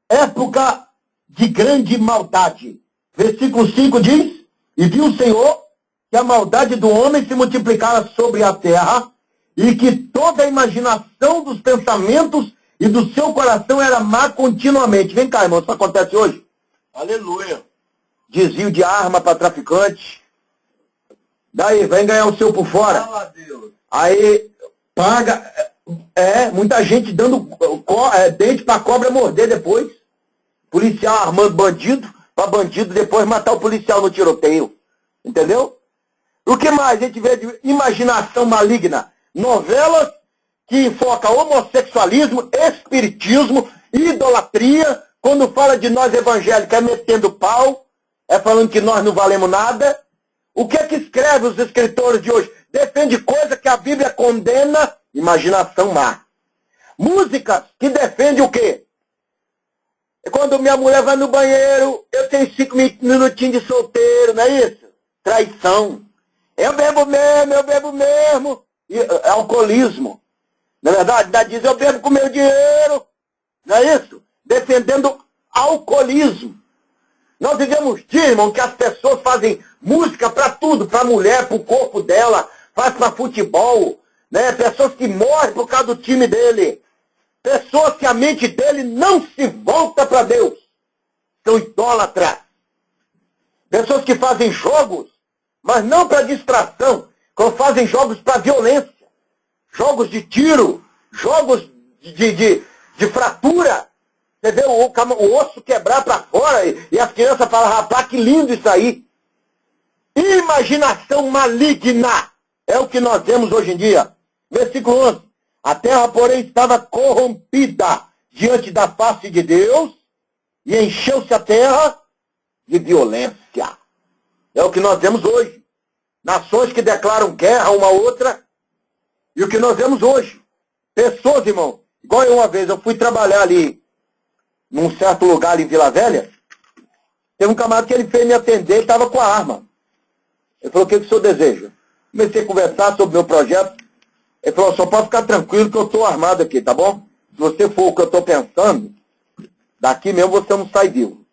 Época de grande maldade. Versículo 5 diz, e viu o Senhor que a maldade do homem se multiplicara sobre a terra, e que toda a imaginação dos pensamentos e do seu coração era má continuamente. Vem cá, irmão, isso acontece hoje? Aleluia. Desvio de arma para traficante. Daí, vem ganhar o seu por fora. Fala a Deus. Aí, paga. Muita gente dando dente para cobra morder depois. Policial armando bandido, para bandido depois matar o policial no tiroteio. Entendeu? O que mais a gente vê de imaginação maligna? Novelas que enfocam homossexualismo, espiritismo, idolatria. Quando fala de nós evangélicos é metendo pau, é falando que nós não valemos nada. O que é que escreve os escritores de hoje? Defende coisa que a Bíblia condena, imaginação má. Músicas que defendem o quê? Quando minha mulher vai no banheiro, eu tenho 5 minutinhos de solteiro, não é isso? Traição. Eu bebo mesmo. É alcoolismo. Na verdade, ainda diz, eu bebo com meu dinheiro. Não é isso? Defendendo alcoolismo. Nós vivemos dias, irmão, que as pessoas fazem música para tudo, para a mulher, para o corpo dela, faz para futebol, né? Pessoas que morrem por causa do time dele. Pessoas que a mente dele não se volta para Deus. São idólatras. Pessoas que fazem jogos, mas não para distração, quando fazem jogos para violência. Jogos de tiro, jogos de fratura. Você vê o osso quebrar para fora e as crianças falam, rapaz, que lindo isso aí. Imaginação maligna é o que nós temos hoje em dia. Versículo 11. A terra, porém, estava corrompida diante da face de Deus e encheu-se a terra de violência. É o que nós vemos hoje. Nações que declaram guerra uma à outra. E o que nós vemos hoje. Pessoas, irmão, igual eu uma vez, eu fui trabalhar ali num certo lugar ali em Vila Velha. Teve um camarada que ele veio me atender, ele estava com a arma. Ele falou, o que o senhor deseja? Comecei a conversar sobre o meu projeto. Ele falou, só pode ficar tranquilo que eu estou armado aqui, tá bom? Se você for o que eu estou pensando, daqui mesmo você não sai vivo.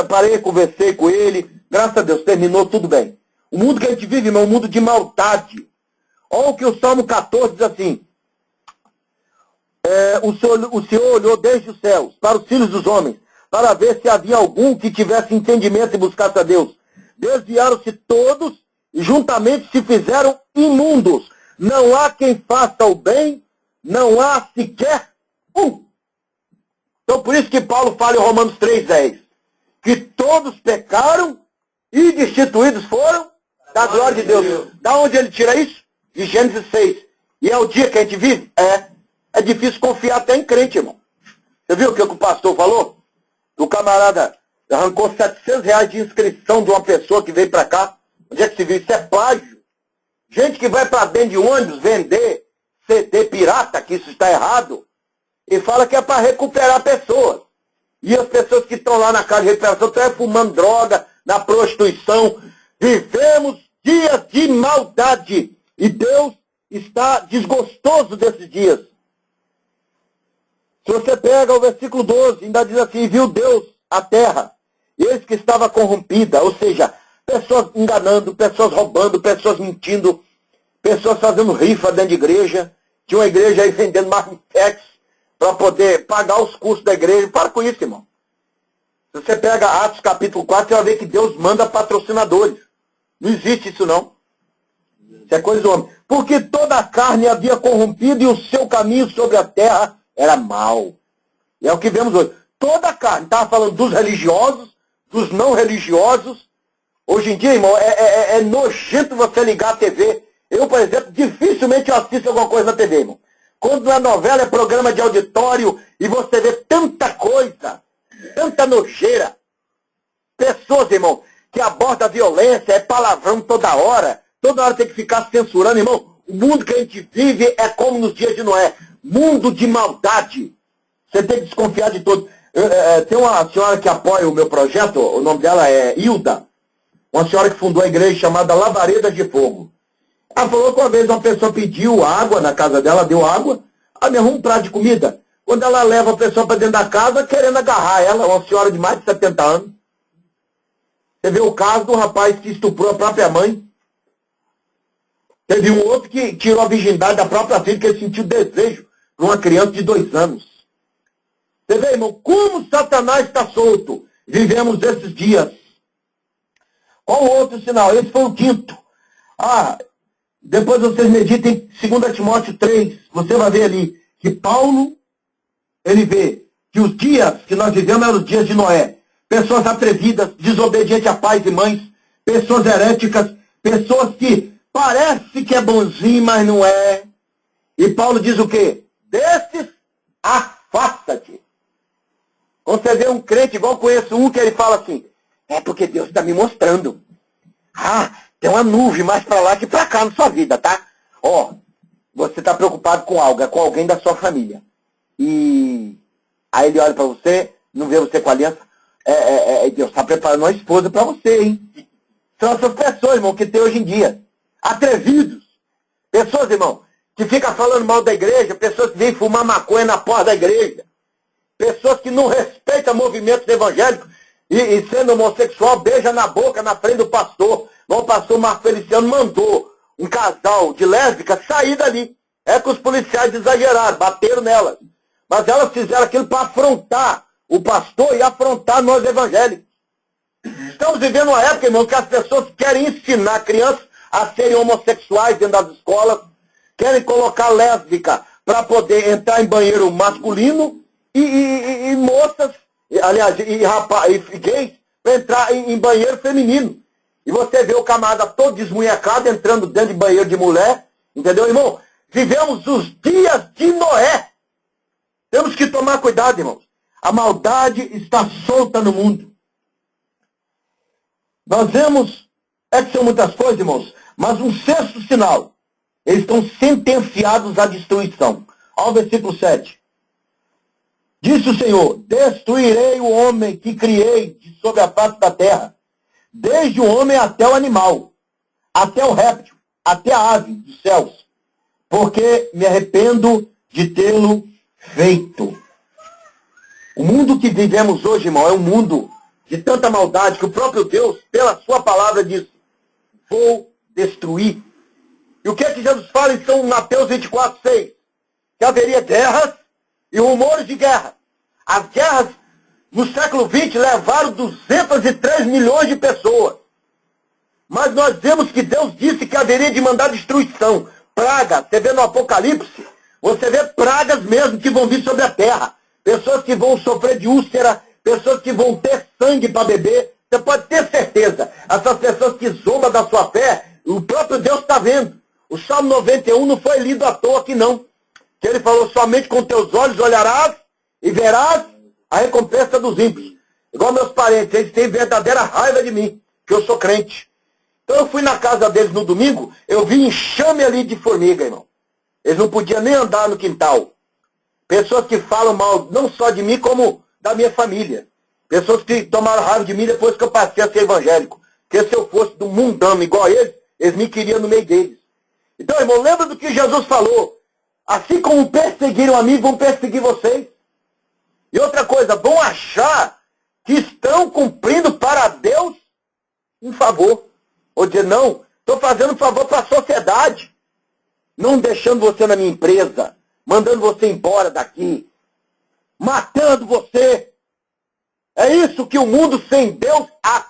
Parei, conversei com ele, graças a Deus, terminou tudo bem. O mundo que a gente vive, irmão, é um mundo de maldade. Olha o que o Salmo 14 diz assim. O Senhor olhou desde os céus para os filhos dos homens, para ver se havia algum que tivesse entendimento e buscasse a Deus. Desviaram-se todos e juntamente se fizeram imundos. Não há quem faça o bem, não há sequer um. Então por isso que Paulo fala em Romanos 3,10, que todos pecaram e destituídos foram da glória de Deus. Da onde ele tira isso? De Gênesis 6. E é o dia que a gente vive? É difícil confiar até em crente, irmão. Você viu o que o pastor falou? O camarada arrancou R$700 de inscrição de uma pessoa que veio para cá. Onde é que se viu? Isso é plágio. Gente que vai para dentro de ônibus vender CD pirata, que isso está errado, e fala que é para recuperar pessoas. E as pessoas que estão lá na casa de recuperação estão fumando droga, na prostituição. Vivemos dias de maldade. E Deus está desgostoso desses dias. Se você pega o versículo 12, ainda diz assim, viu Deus a terra, e eis que estava corrompida, ou seja, pessoas enganando, pessoas roubando, pessoas mentindo, pessoas fazendo rifa dentro de igreja. Tinha uma igreja aí vendendo marmitex para poder pagar os custos da igreja. Para com isso, irmão. Se você pega Atos capítulo 4, você vai ver que Deus manda patrocinadores. Não existe isso não. Isso é coisa do homem. Porque toda a carne havia corrompido e o seu caminho sobre a terra era mau. E é o que vemos hoje. Toda a carne. Estava falando dos religiosos, dos não religiosos. Hoje em dia, irmão, é nojento você ligar a TV. Eu, por exemplo, dificilmente assisto alguma coisa na TV, irmão. Quando na novela é programa de auditório e você vê tanta coisa, tanta nojeira. Pessoas, irmão, que abordam a violência, é palavrão toda hora tem que ficar censurando, irmão. O mundo que a gente vive é como nos dias de Noé. Mundo de maldade. Você tem que desconfiar de tudo. Tem uma senhora que apoia o meu projeto, o nome dela é Hilda. Uma senhora que fundou a igreja chamada Labaredas de Fogo. Ela falou que uma vez uma pessoa pediu água na casa dela, deu água, ela me arruma um prato de comida. Quando ela leva a pessoa para dentro da casa, querendo agarrar ela, uma senhora de mais de 70 anos. Você vê o caso do rapaz que estuprou a própria mãe. Teve um outro que tirou a virgindade da própria filha, que ele sentiu desejo por uma criança de 2 anos. Você vê, irmão, como Satanás está solto. Vivemos esses dias. Qual o outro sinal? Esse foi o quinto. Depois vocês meditem em 2 Timóteo 3. Você vai ver ali que Paulo, ele vê que os dias que nós vivemos eram os dias de Noé. Pessoas atrevidas, desobedientes a pais e mães, pessoas heréticas, pessoas que parece que é bonzinho, mas não é. E Paulo diz o quê? Desses, afasta-te. Quando você vê um crente, igual eu conheço um que ele fala assim, é porque Deus está me mostrando. Tem uma nuvem mais para lá que para cá na sua vida, tá? Você está preocupado com algo, é com alguém da sua família. E aí ele olha para você, não vê você com a aliança, Deus está preparando uma esposa para você, hein? São essas pessoas, irmão, que tem hoje em dia. Atrevidos. Pessoas, irmão, que ficam falando mal da igreja, pessoas que vêm fumar maconha na porta da igreja. Pessoas que não respeitam movimentos evangélicos e sendo homossexual, beija na boca na frente do pastor. O pastor Marco Feliciano mandou um casal de lésbicas sair dali. É que os policiais exageraram, bateram nelas. Mas elas fizeram aquilo para afrontar o pastor e afrontar nós evangélicos. Estamos vivendo uma época, irmão, que as pessoas querem ensinar crianças a serem homossexuais dentro das escolas, querem colocar lésbica para poder entrar em banheiro masculino e moças, aliás, e gays, para entrar em banheiro feminino. E você vê o camarada todo desmunhecado entrando dentro de banheiro de mulher, entendeu, irmão? Vivemos os dias de Noé. Temos que tomar cuidado, irmãos. A maldade está solta no mundo. Nós vemos, que são muitas coisas, irmãos, mas um sexto sinal. Eles estão sentenciados à destruição. Olha o versículo 7. Disse o Senhor, destruirei o homem que criei de sobre a face da terra, desde o homem até o animal, até o réptil, até a ave dos céus, porque me arrependo de tê-lo feito. O mundo que vivemos hoje, irmão, é um mundo de tanta maldade que o próprio Deus, pela sua palavra, diz, vou destruir. E o que é que Jesus fala em São Mateus 24:6? Que haveria guerras e rumores de guerra. As guerras no século XX levaram 203 milhões de pessoas. Mas nós vemos que Deus disse que haveria de mandar destruição. Praga, você vê no Apocalipse, você vê pragas mesmo que vão vir sobre a terra. Pessoas que vão sofrer de úlcera, pessoas que vão ter sangue para beber. Você pode ter certeza. Essas pessoas que zombam da sua fé, o próprio Deus está vendo. O Salmo 91 não foi lido à toa aqui não. Que ele falou, somente com teus olhos olharás e verás a recompensa dos ímpios. Igual meus parentes, eles têm verdadeira raiva de mim, que eu sou crente. Então eu fui na casa deles no domingo, eu vi enxame ali de formiga, irmão. Eles não podiam nem andar no quintal. Pessoas que falam mal, não só de mim, como da minha família. Pessoas que tomaram raiva de mim depois que eu passei a ser evangélico. Porque se eu fosse do mundano igual a eles, eles me queriam no meio deles. Então, irmão, lembra do que Jesus falou. Assim como perseguiram a mim, vão perseguir vocês. E outra coisa, vão achar que estão cumprindo para Deus um favor. Ou dizer, não, estou fazendo um favor para a sociedade. Não deixando você na minha empresa, mandando você embora daqui, matando você. É isso que o mundo sem Deus acha.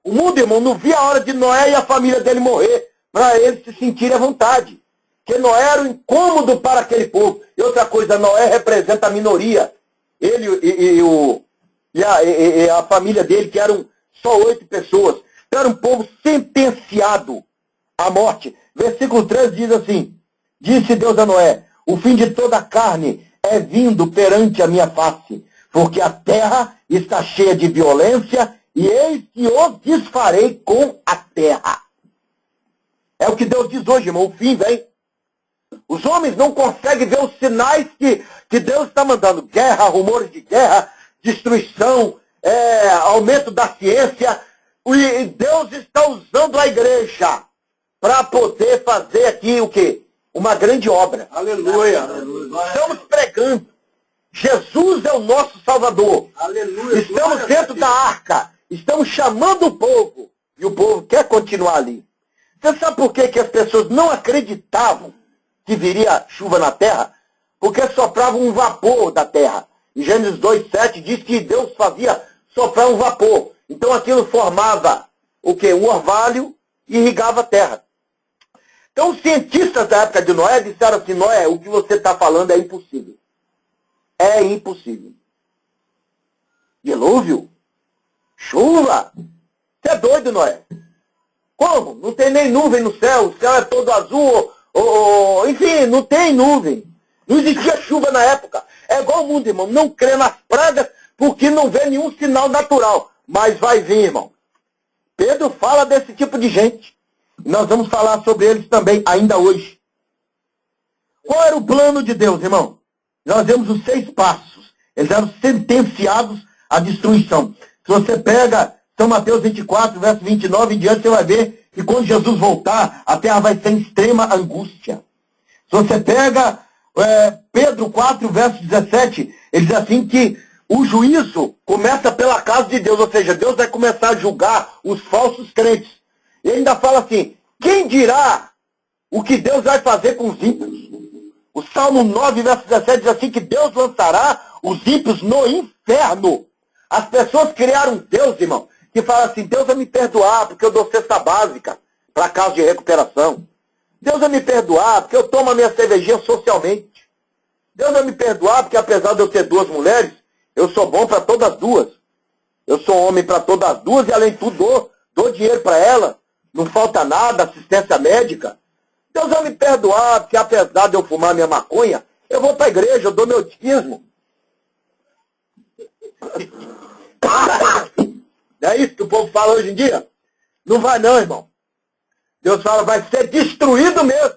O mundo, irmão, não via a hora de Noé e a família dele morrer, para eles se sentirem à vontade. Porque Noé era um incômodo para aquele povo. E outra coisa, Noé representa a minoria. Ele e a família dele, que eram só 8 pessoas. Então era um povo sentenciado à morte. Versículo 13 diz assim, disse Deus a Noé, o fim de toda a carne é vindo perante a minha face, porque a terra está cheia de violência, e eis que os desfarei com a terra. É o que Deus diz hoje, irmão, o fim vem. Os homens não conseguem ver os sinais que Deus está mandando. Guerra, rumores de guerra, destruição, aumento da ciência. E Deus está usando a igreja para poder fazer aqui o quê? Uma grande obra. Aleluia. Estamos pregando. Jesus é o nosso Salvador. Aleluia. Estamos dentro da arca. Estamos chamando o povo. E o povo quer continuar ali. Você sabe por que as pessoas não acreditavam que viria chuva na terra? Porque soprava um vapor da terra. Em Gênesis 2:7 diz que Deus fazia soprar um vapor. Então aquilo formava o quê? Um orvalho e irrigava a terra. Então os cientistas da época de Noé disseram assim, Noé, o que você está falando é impossível. É impossível. Dilúvio? Chuva? Você é doido, Noé? Como? Não tem nem nuvem no céu, o céu é todo azul, enfim, não tem nuvem. Não existia chuva na época. É igual o mundo, irmão, não crê nas pragas porque não vê nenhum sinal natural. Mas vai vir, irmão. Pedro fala desse tipo de gente. Nós vamos falar sobre eles também, ainda hoje. Qual era o plano de Deus, irmão? Nós vemos os 6 passos. Eles eram sentenciados à destruição. Se você pega São Mateus 24, verso 29 em diante, você vai ver que quando Jesus voltar, a terra vai ser em extrema angústia. Se você pega Pedro 4, verso 17, ele diz assim que o juízo começa pela casa de Deus, ou seja, Deus vai começar a julgar os falsos crentes. E ele ainda fala assim, quem dirá o que Deus vai fazer com os ímpios? O Salmo 9, verso 17 diz assim que Deus lançará os ímpios no inferno. As pessoas criaram um Deus, irmão, que fala assim, Deus vai me perdoar porque eu dou cesta básica para casa de recuperação. Deus vai me perdoar porque eu tomo a minha cervejinha socialmente. Deus vai me perdoar porque apesar de eu ter 2 mulheres, eu sou bom para todas as 2. Eu sou homem para todas as 2 e além de tudo dou dinheiro para ela. Não falta nada, assistência médica. Deus vai me perdoar porque apesar de eu fumar minha maconha, eu vou para a igreja, eu dou meu dízimo. Não é isso que o povo fala hoje em dia? Não vai não, irmão. Deus fala, vai ser destruído mesmo.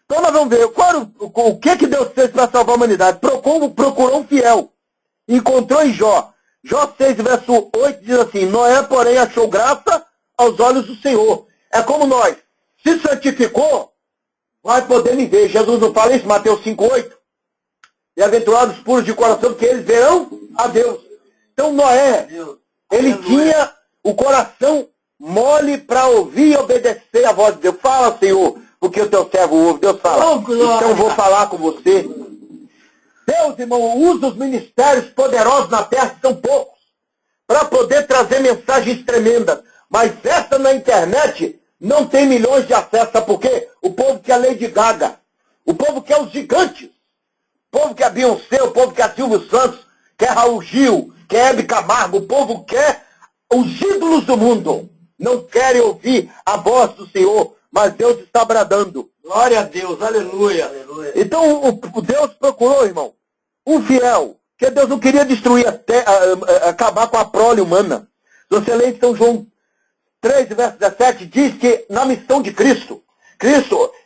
Então nós vamos ver, o que Deus fez para salvar a humanidade? Procurou um fiel. Encontrou em Jó. Jó 6, verso 8 diz assim, Noé, porém, achou graça aos olhos do Senhor. É como nós. Se santificou, vai poder me ver. Jesus não fala isso, Mateus 5, 8. E aventurados puros de coração, porque eles verão a Deus. Então Noé, ele tinha o coração mole para ouvir e obedecer a voz de Deus. Fala, Senhor, porque o teu servo ouve. Deus fala, então eu vou falar com você. Deus, irmão, usa os ministérios poderosos na terra, que são poucos, para poder trazer mensagens tremendas. Mas essa na internet não tem milhões de acessos. Sabe por quê? O povo quer Lady Gaga. O povo quer os gigantes. O povo quer Beyoncé, o povo quer Silvio Santos, quer Raul Gil, quer Hebe Camargo. O povo quer os ídolos do mundo. Não querem ouvir a voz do Senhor, mas Deus está bradando. Glória a Deus, aleluia. Aleluia. Então o Deus procurou, irmão, um fiel, que Deus não queria destruir, acabar com a prole humana. Se você lê em São João 3, verso 17, diz que na missão de Cristo,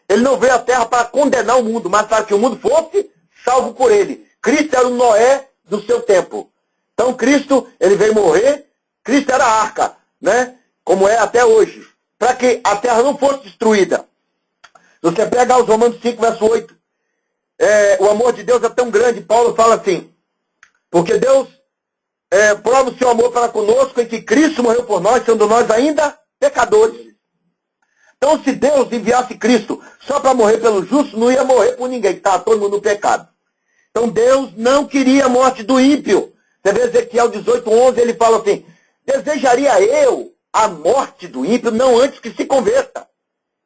ele não veio à terra para condenar o mundo, mas para que o mundo fosse salvo por ele. Cristo era o Noé do seu tempo. Então Cristo, ele veio morrer, Cristo era a arca, né? Como é até hoje, para que a terra não fosse destruída. Se você pega os Romanos 5, verso 8, o amor de Deus é tão grande, Paulo fala assim, porque Deus prova o seu amor para conosco em que Cristo morreu por nós, sendo nós ainda pecadores. Então, se Deus enviasse Cristo só para morrer pelo justo, não ia morrer por ninguém, que estava todo mundo no pecado. Então, Deus não queria a morte do ímpio. Você vê Ezequiel 18, 11, ele fala assim, desejaria eu a morte do ímpio, não antes que se converta.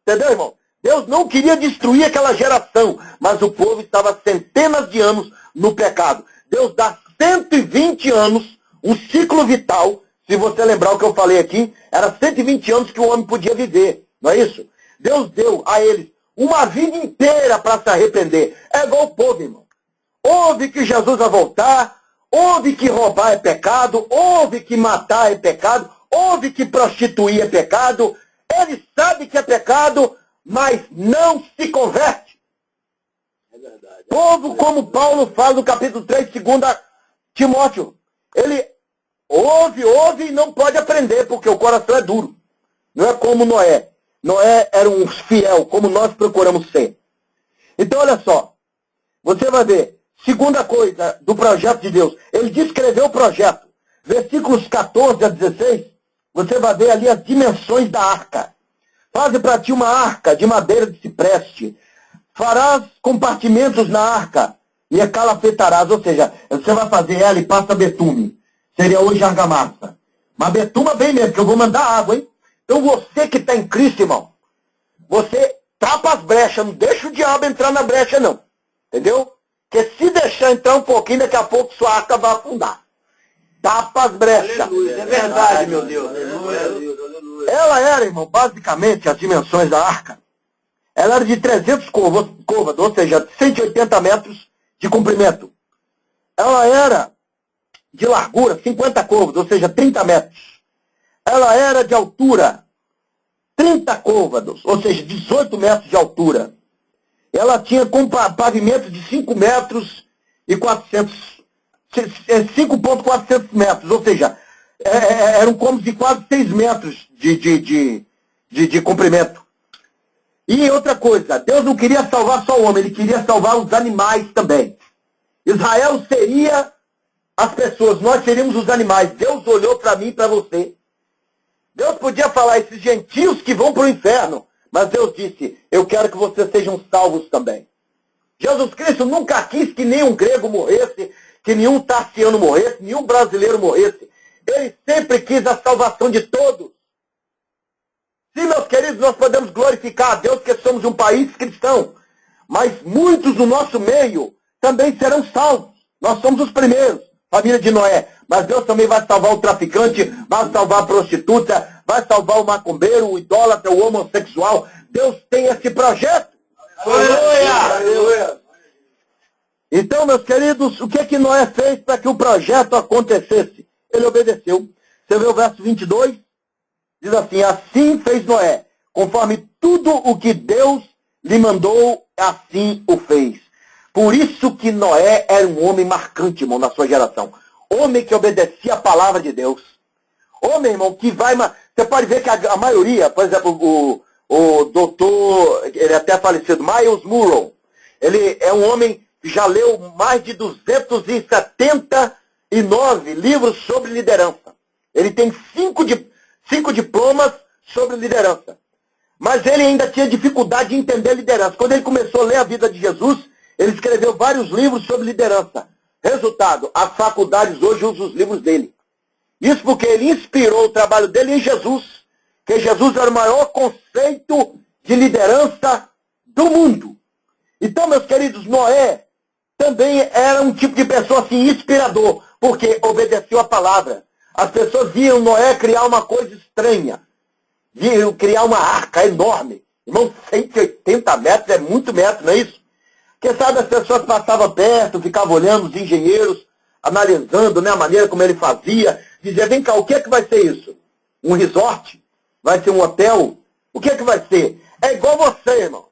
Entendeu, irmão? Deus não queria destruir aquela geração, mas o povo estava centenas de anos no pecado. Deus dá 120 anos, um ciclo vital, se você lembrar o que eu falei aqui, era 120 anos que o homem podia viver, não é isso? Deus deu a eles uma vida inteira para se arrepender. É igual o povo, irmão. Ouve que Jesus vai voltar, ouve que roubar é pecado, ouve que matar é pecado, ouve que prostituir é pecado, ele sabe que é pecado, mas não se converte. É verdade. Povo como Paulo fala no capítulo 3, 2 Timóteo, ele ouve e não pode aprender, porque o coração é duro. Não é como Noé. Noé era um fiel, como nós procuramos ser. Então, olha só, você vai ver, segunda coisa do projeto de Deus, ele descreveu o projeto. Versículos 14 a 16, você vai ver ali as dimensões da arca. Faze para ti uma arca de madeira de cipreste. Farás compartimentos na arca e a calafetarás. Ou seja, você vai fazer ela e passa betume. Seria hoje argamassa. Mas betuma bem mesmo, que eu vou mandar água, hein? Então você que está em Cristo, irmão, você tapa as brechas, não deixa o diabo entrar na brecha, não. Entendeu? Porque se deixar entrar um pouquinho, daqui a pouco sua arca vai afundar. tapa as brechas. Aleluia. É verdade, meu Deus. Aleluia. Ela era, irmão, basicamente, as dimensões da arca. Ela era de 300 côvados, ou seja, 180 metros de comprimento. Ela era de largura, 50 côvados, ou seja, 30 metros. Ela era de altura, 30 côvados, ou seja, 18 metros de altura. Ela tinha pavimento de 5 metros e 5,400 metros, ou seja, eram como de quase 6 metros de comprimento. E outra coisa, Deus não queria salvar só o homem, Ele queria salvar os animais também. Israel seria as pessoas, nós seríamos os animais. Deus olhou para mim e para você. Deus podia falar, esses gentios que vão para o inferno, mas Deus disse, eu quero que vocês sejam salvos também. Jesus Cristo nunca quis que nenhum grego morresse, que nenhum tarsiano morresse, nenhum brasileiro morresse. Ele sempre quis a salvação de todos. Sim, meus queridos, nós podemos glorificar a Deus que somos um país cristão, mas muitos do nosso meio também serão salvos. Nós somos os primeiros, família de Noé. Mas Deus também vai salvar o traficante, vai salvar a prostituta, vai salvar o macumbeiro, o idólatra, o homossexual. Deus tem esse projeto. Aleluia! Aleluia! Então, meus queridos, o que Noé fez para que o projeto acontecesse? Ele obedeceu. Você vê o verso 22? Diz assim, assim fez Noé, conforme tudo o que Deus lhe mandou, assim o fez. Por isso que Noé era um homem marcante, irmão, na sua geração. Homem que obedecia a palavra de Deus. Homem, irmão, que vai... Você pode ver que a maioria, por exemplo, o doutor, ele é até falecido, Miles Monroe, ele é um homem que já leu mais de 279 livros sobre liderança. Ele tem 5 diplomas sobre liderança. Mas ele ainda tinha dificuldade de entender liderança. Quando ele começou a ler a vida de Jesus, ele escreveu vários livros sobre liderança. Resultado, as faculdades hoje usam os livros dele. Isso porque ele inspirou o trabalho dele em Jesus, que Jesus era o maior conceito de liderança do mundo. Então, meus queridos, Noé também era um tipo de pessoa assim inspirador, porque obedeceu a palavra. As pessoas viam Noé criar uma coisa estranha. Viam criar uma arca enorme. Irmão, 180 metros é muito metro, não é isso? Porque sabe, as pessoas passavam perto, ficavam olhando os engenheiros, analisando, né, a maneira como ele fazia. Dizia, vem cá, o que é que vai ser isso? Um resort? Vai ser um hotel? O que é que vai ser? É igual você, irmão.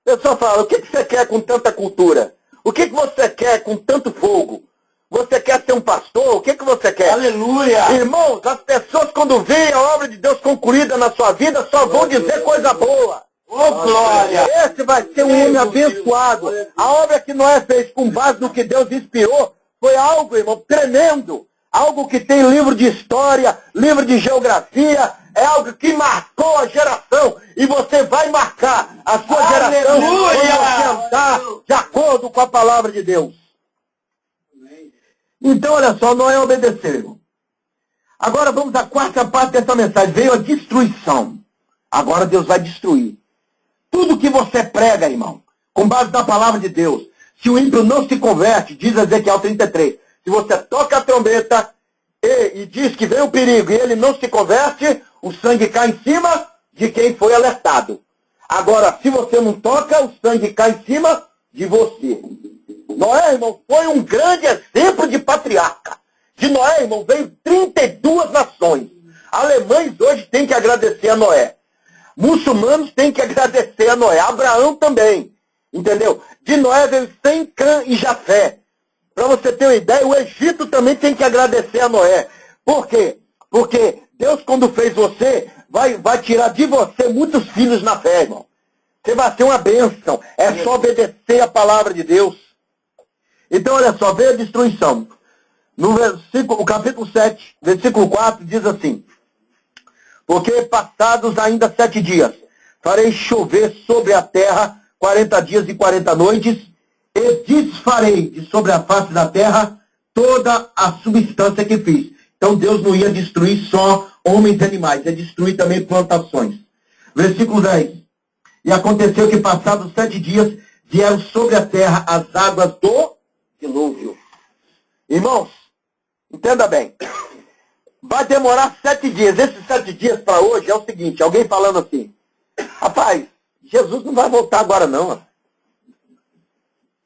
A pessoa fala, o que você quer com tanta cultura? O que você quer com tanto fogo? Você quer ser um pastor? O que você quer? Aleluia! Irmãos, as pessoas quando veem a obra de Deus concluída na sua vida, só vão dizer coisa boa. Oh, glória! Esse vai ser um homem abençoado. A obra que Noé fez com base no que Deus inspirou foi algo, irmão, tremendo. Algo que tem livro de história, livro de geografia, é algo que marcou a geração. E você vai marcar a sua geração quando você andar de acordo com a palavra de Deus. Então, olha só, Noé obedeceu, irmão. Agora vamos à quarta parte dessa mensagem. Veio a destruição. Agora Deus vai destruir. Tudo que você prega, irmão, com base na palavra de Deus, se o ímpio não se converte, diz Ezequiel 33, se você toca a trombeta e diz que vem o perigo e ele não se converte, o sangue cai em cima de quem foi alertado. Agora, se você não toca, o sangue cai em cima de você. Noé, irmão, foi um grande exemplo de patriarca. De Noé, irmão, veio 32 nações. Alemães hoje têm que agradecer a Noé. Muçulmanos têm que agradecer a Noé. Abraão também. Entendeu? De Noé veio Sem, Cã e Jafé. Para você ter uma ideia, o Egito também tem que agradecer a Noé. Por quê? Porque Deus, quando fez você, vai tirar de você muitos filhos na fé, irmão. Você vai ter uma bênção. É só obedecer a palavra de Deus. Então, olha só, veio a destruição. O capítulo 7, versículo 4, diz assim: porque passados ainda 7 dias, farei chover sobre a terra 40 dias e 40 noites, e desfarei de sobre a face da terra toda a substância que fiz. Então Deus não ia destruir só homens e animais, ia destruir também plantações. Versículo 10. E aconteceu que passados 7 dias, vieram sobre a terra as águas do dilúvio. Irmãos, Entenda bem. Vai demorar 7 dias. Esses 7 dias para hoje é o seguinte, alguém falando assim, rapaz, Jesus não vai voltar agora não.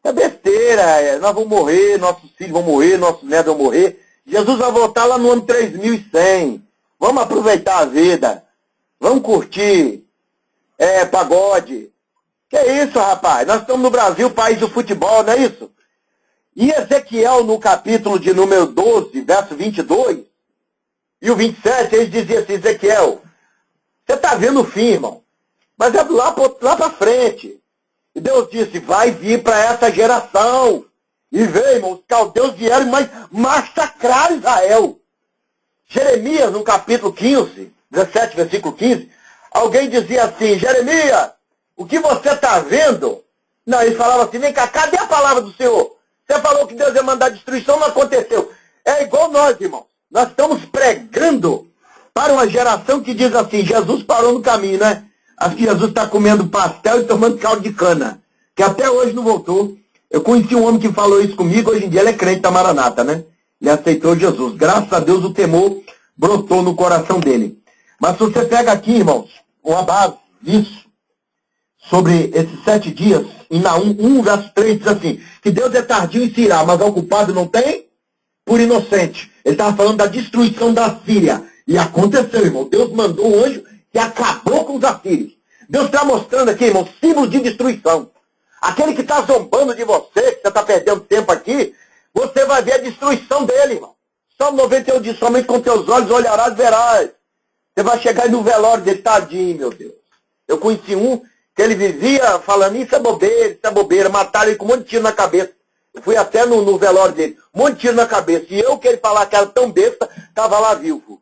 É besteira, nós vamos morrer, nossos filhos vão morrer, nossos netos vão morrer. Jesus vai voltar lá no ano 3100. Vamos aproveitar a vida. Vamos curtir. Pagode. Que isso, rapaz? Nós estamos no Brasil, país do futebol, não é isso? E Ezequiel, no capítulo de número 12, verso 22, e o 27, ele dizia assim, Ezequiel, você está vendo o fim, irmão, mas é lá para frente. E Deus disse, vai vir para essa geração. E veio, irmão, os caldeus vieram massacrar Israel. Jeremias, no capítulo 15, 17, versículo 15, alguém dizia assim, Jeremias, o que você está vendo? Não, ele falava assim, vem cá, cadê a palavra do Senhor? Você falou que Deus ia mandar destruição, não aconteceu. É igual nós, irmãos. Nós estamos pregando para uma geração que diz assim, Jesus parou no caminho, né? Acho que Jesus está comendo pastel e tomando caldo de cana, que até hoje não voltou. Eu conheci um homem que falou isso comigo, hoje em dia ele é crente da Maranata, né? Ele aceitou Jesus. Graças a Deus o temor brotou no coração dele. Mas se você pega aqui, irmãos, uma base disso, sobre esses 7 dias, em Naum 1, verso 3, diz assim, que Deus é tardio em se irar, mas ao culpado não tem, por inocente. Ele estava falando da destruição da Síria. E aconteceu, irmão. Deus mandou um anjo que acabou com os assírios. Deus está mostrando aqui, irmão, símbolo de destruição. Aquele que está zombando de você, que você está perdendo tempo aqui, você vai ver a destruição dele, irmão. Salmo 91 diz, somente com teus olhos olharás e verás. Você vai chegar no velório dele, tadinho, meu Deus. Eu conheci um que ele vivia falando, isso é bobeira, mataram ele com um monte de tiro na cabeça. Eu fui até no velório dele, um monte de tiro na cabeça. E eu, que ele falar que era tão besta, estava lá vivo.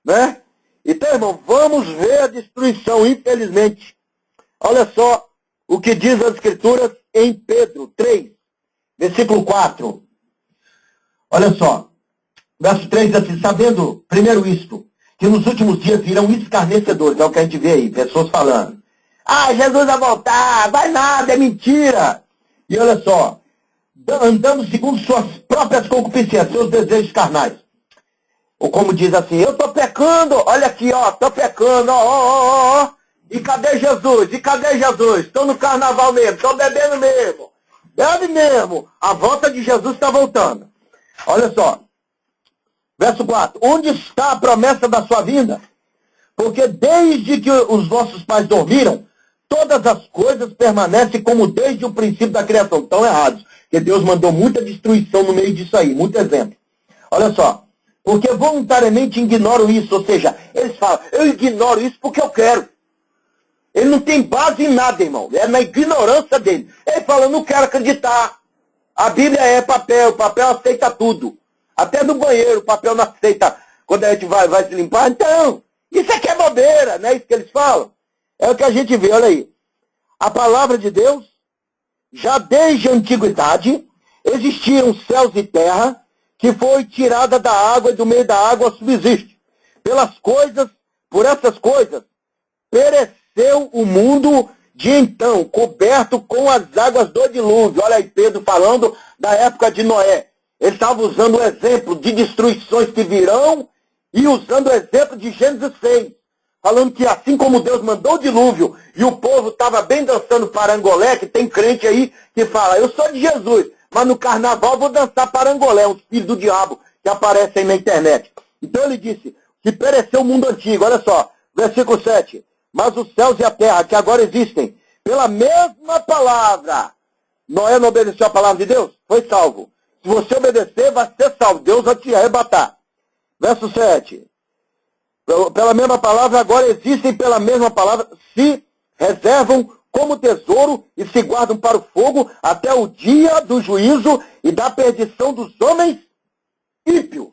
Né? Então, irmão, vamos ver a destruição, infelizmente. Olha só o que diz as Escrituras em Pedro 3, versículo 4. Olha só, verso 3 diz assim, sabendo, primeiro isto, que nos últimos dias virão escarnecedores, é o que a gente vê aí, pessoas falando. Ah, Jesus vai voltar, vai nada, é mentira. E olha só, andando segundo suas próprias concupiscências, seus desejos carnais. Ou como diz assim, eu estou pecando, olha aqui, ó, estou pecando, ó. E cadê Jesus? E cadê Jesus? Estou no carnaval mesmo, estou bebendo mesmo. Bebe mesmo. A volta de Jesus está voltando. Olha só. Verso 4. Onde está a promessa da sua vinda? Porque desde que os vossos pais dormiram, todas as coisas permanecem como desde o princípio da criação. Estão errados. Porque Deus mandou muita destruição no meio disso aí. Muito exemplo. Olha só. Porque voluntariamente ignoram isso. Ou seja, eles falam, eu ignoro isso porque eu quero. Ele não tem base em nada, irmão. É na ignorância dele. Ele fala, eu não quero acreditar. A Bíblia é papel. O papel aceita tudo. Até no banheiro o papel não aceita. Quando a gente vai se limpar. Então, isso aqui é bobeira. Não é isso que eles falam? É o que a gente vê, olha aí. A palavra de Deus, já desde a antiguidade, existiam céus e terra, que foi tirada da água e do meio da água subsiste. Por essas coisas, pereceu o mundo de então, coberto com as águas do dilúvio. Olha aí Pedro falando da época de Noé. Ele estava usando o exemplo de destruições que virão e usando o exemplo de Gênesis 6. Falando que assim como Deus mandou o dilúvio e o povo estava bem dançando parangolé, que tem crente aí que fala, eu sou de Jesus, mas no carnaval vou dançar parangolé, uns filhos do diabo que aparecem aí na internet. Então ele disse que pereceu o mundo antigo. Olha só, versículo 7. Mas os céus e a terra, que agora existem, pela mesma palavra. Noé não obedeceu a palavra de Deus? Foi salvo. Se você obedecer, vai ser salvo. Deus vai te arrebatar. Verso 7. Pela mesma palavra, agora existem pela mesma palavra, se reservam como tesouro e se guardam para o fogo até o dia do juízo e da perdição dos homens ímpios.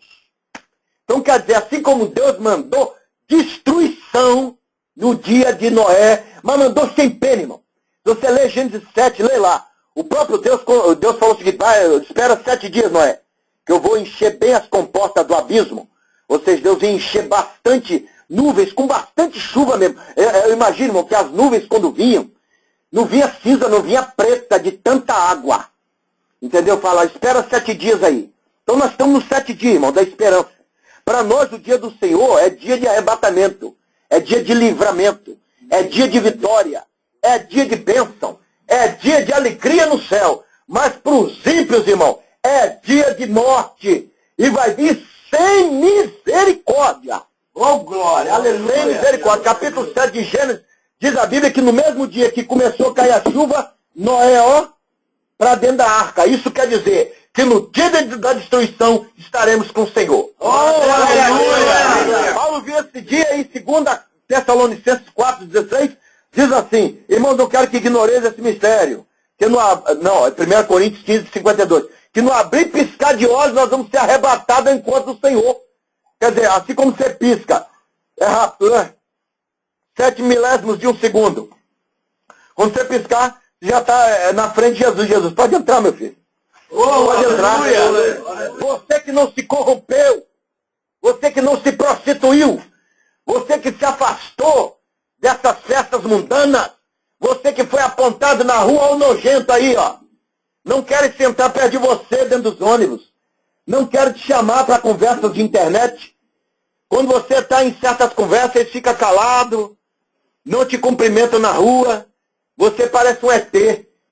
Então quer dizer, assim como Deus mandou destruição no dia de Noé, mas mandou sem pena, irmão. Se você lê Gênesis 7, lê lá. O próprio Deus falou o seguinte, espera 7 dias, Noé, que eu vou encher bem as comportas do abismo. Ou seja, Deus ia encher bastante nuvens, com bastante chuva mesmo. Eu imagino, irmão, que as nuvens quando vinham, não vinha cinza, não vinha preta de tanta água. Entendeu? Fala, espera 7 dias aí. Então nós estamos nos 7 dias, irmão, da esperança. Para nós, o dia do Senhor é dia de arrebatamento, é dia de livramento, é dia de vitória, é dia de bênção, é dia de alegria no céu. Mas para os ímpios, irmão, é dia de morte. E vai vir sem misericórdia. Oh, glória, aleluia. Sem misericórdia. Capítulo 7 de Gênesis, diz a Bíblia que no mesmo dia que começou a cair a chuva, Noé, para dentro da arca. Isso quer dizer que no dia da destruição estaremos com o Senhor. Oh, aleluia. Paulo viu esse dia em 2 Tessalonicenses 4,16, diz assim, irmãos, não quero que ignoreis esse mistério. Que não, é 1 Coríntios 15, 52. Que no abrir e piscar de olhos nós vamos ser arrebatados ao encontro do Senhor. Quer dizer, assim como você pisca, é rápido, né? 7 milésimos de um segundo. Quando você piscar, já está na frente de Jesus. Jesus, pode entrar, meu filho. Pode entrar. Você que não se corrompeu, você que não se prostituiu, você que se afastou dessas festas mundanas, você que foi apontado na rua ou nojento aí, não querem sentar perto de você dentro dos ônibus, não querem te chamar para conversas de internet. Quando você está em certas conversas, eles ficam calados, não te cumprimentam na rua, você parece um ET.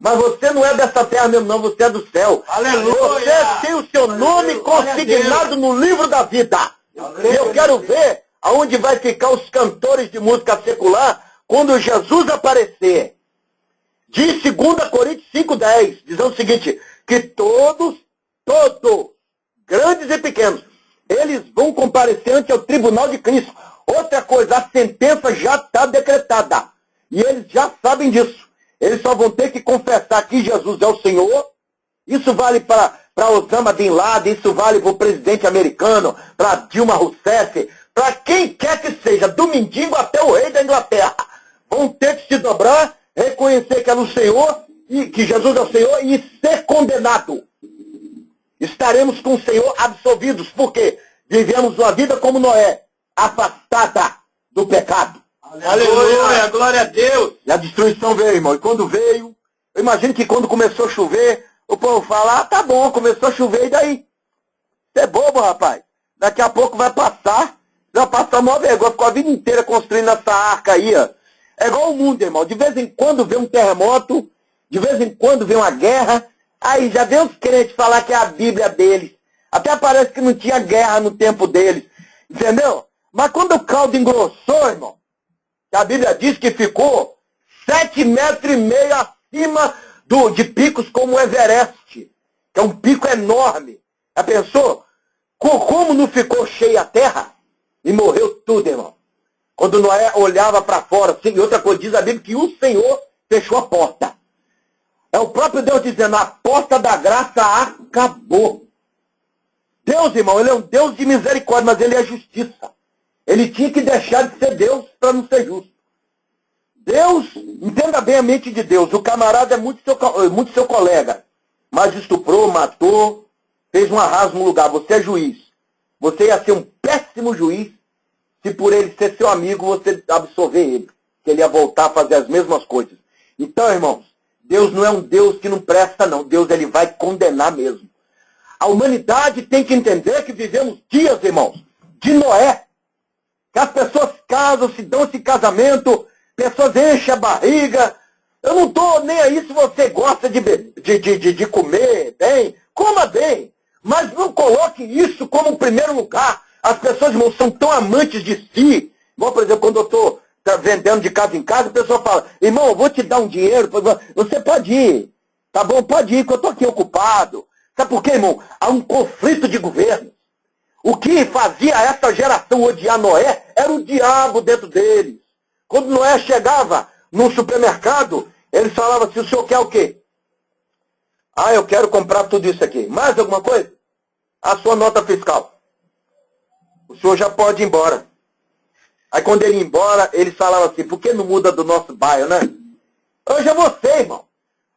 Mas você não é dessa terra mesmo, não, você é do céu. Aleluia! Você tem o seu nome consignado no livro da vida. E eu quero ver aonde vai ficar os cantores de música secular quando Jesus aparecer. Diz 2 Coríntios 5,10, dizendo o seguinte, que todos, grandes e pequenos, eles vão comparecer ante o tribunal de Cristo. Outra coisa, a sentença já está decretada. E eles já sabem disso. Eles só vão ter que confessar que Jesus é o Senhor. Isso vale para Osama Bin Laden, isso vale para o presidente americano, para Dilma Rousseff, para quem quer que seja, do mendigo até o rei da Inglaterra. Vão ter que se dobrar, reconhecer que é o Senhor, e que Jesus é o Senhor e ser condenado. Estaremos com o Senhor absolvidos, porque vivemos uma vida como Noé, afastada do pecado. Aleluia, glória a Deus. E a destruição veio, irmão. E quando veio, eu imagino que quando começou a chover, o povo fala, tá bom, começou a chover, e daí? Você é bobo, rapaz. Daqui a pouco vai passar a maior vergonha. Ficou a vida inteira construindo essa arca aí, ó. É igual o mundo, irmão. De vez em quando vem um terremoto, de vez em quando vem uma guerra, aí já vem os crentes falar que é a Bíblia deles. Até parece que não tinha guerra no tempo deles. Entendeu? Mas quando o caldo engrossou, irmão, a Bíblia diz que ficou 7,5 metros acima de picos como o Everest, que é um pico enorme. Já pensou? Como não ficou cheia a terra? E morreu tudo, irmão. Quando Noé olhava para fora, assim, e outra coisa, diz a Bíblia que o Senhor fechou a porta. É o próprio Deus dizendo, a porta da graça acabou. Deus, irmão, ele é um Deus de misericórdia, mas ele é justiça. Ele tinha que deixar de ser Deus para não ser justo. Deus, entenda bem a mente de Deus, o camarada é muito seu colega, mas estuprou, matou, fez um arraso no lugar, você é juiz. Você ia ser um péssimo juiz se por ele ser seu amigo você absorver ele, que ele ia voltar a fazer as mesmas coisas. Então, irmãos, Deus não é um Deus que não presta, não. Deus, ele vai condenar mesmo. A humanidade tem que entender que vivemos dias, irmãos, de Noé. Que as pessoas casam, se dão esse casamento, pessoas enchem a barriga. Eu não estou nem aí se você gosta de comer bem, coma bem. Mas não coloque isso como primeiro lugar. As pessoas, irmãos, são tão amantes de si. Igual, por exemplo, quando eu estou vendendo de casa em casa, a pessoa fala, irmão, eu vou te dar um dinheiro, você pode ir. Tá bom, pode ir, que eu estou aqui ocupado. Sabe por quê, irmão? Há um conflito de governo. O que fazia essa geração odiar Noé era o diabo dentro deles. Quando Noé chegava num supermercado, eles falavam assim, o senhor quer o quê? Ah, eu quero comprar tudo isso aqui. Mais alguma coisa? A sua nota fiscal. O senhor já pode ir embora. Aí quando ele ia embora, eles falavam assim, por que não muda do nosso bairro, né? Hoje é você, irmão.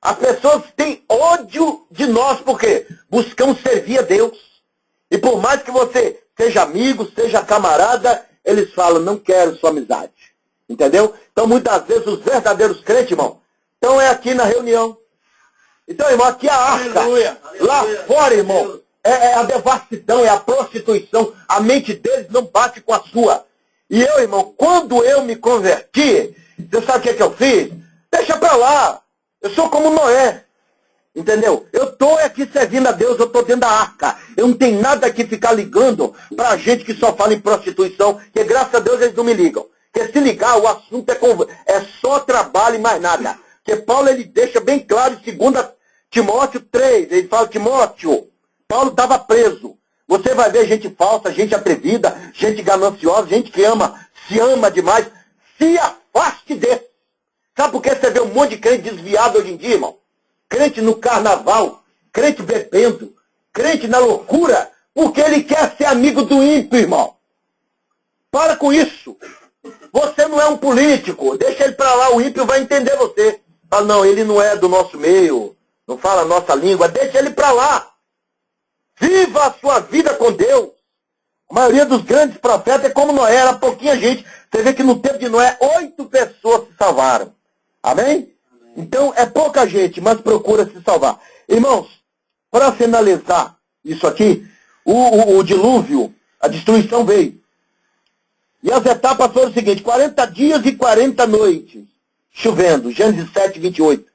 As pessoas têm ódio de nós, porque buscamos servir a Deus. E por mais que você seja amigo, seja camarada, eles falam, não quero sua amizade. Entendeu? Então, muitas vezes, os verdadeiros crentes, irmão, estão aqui na reunião. Então, irmão, aqui é a arca. Aleluia. Lá fora, irmão, é a devassidão, é a prostituição. A mente deles não bate com a sua. E eu, irmão, quando eu me converti, você sabe o que eu fiz? Deixa pra lá. Eu sou como Noé. Entendeu? Eu estou aqui servindo a Deus, eu estou dentro da arca. Eu não tenho nada que ficar ligando pra gente que só fala em prostituição, que graças a Deus eles não me ligam. Porque se ligar, o assunto é só trabalho e mais nada. Porque Paulo ele deixa bem claro em 2 Timóteo 3, ele fala, Timóteo, Paulo estava preso. Você vai ver gente falsa, gente atrevida, gente gananciosa, gente que se ama demais. Se afaste desse. Sabe por que você vê um monte de crente desviado hoje em dia, irmão? Crente no carnaval, crente bebendo, crente na loucura, porque ele quer ser amigo do ímpio, irmão. Para com isso. Você não é um político, deixa ele para lá, o ímpio vai entender você. Fala, não, ele não é do nosso meio, não fala a nossa língua, deixa ele para lá. Viva a sua vida com Deus. A maioria dos grandes profetas é como Noé, era pouquinha gente. Você vê que no tempo de Noé, 8 pessoas se salvaram. Amém? Então, é pouca gente, mas procura se salvar. Irmãos, para finalizar isso aqui, o dilúvio, a destruição veio. E as etapas foram o seguinte, 40 dias e 40 noites, chovendo, Gênesis 7, 28.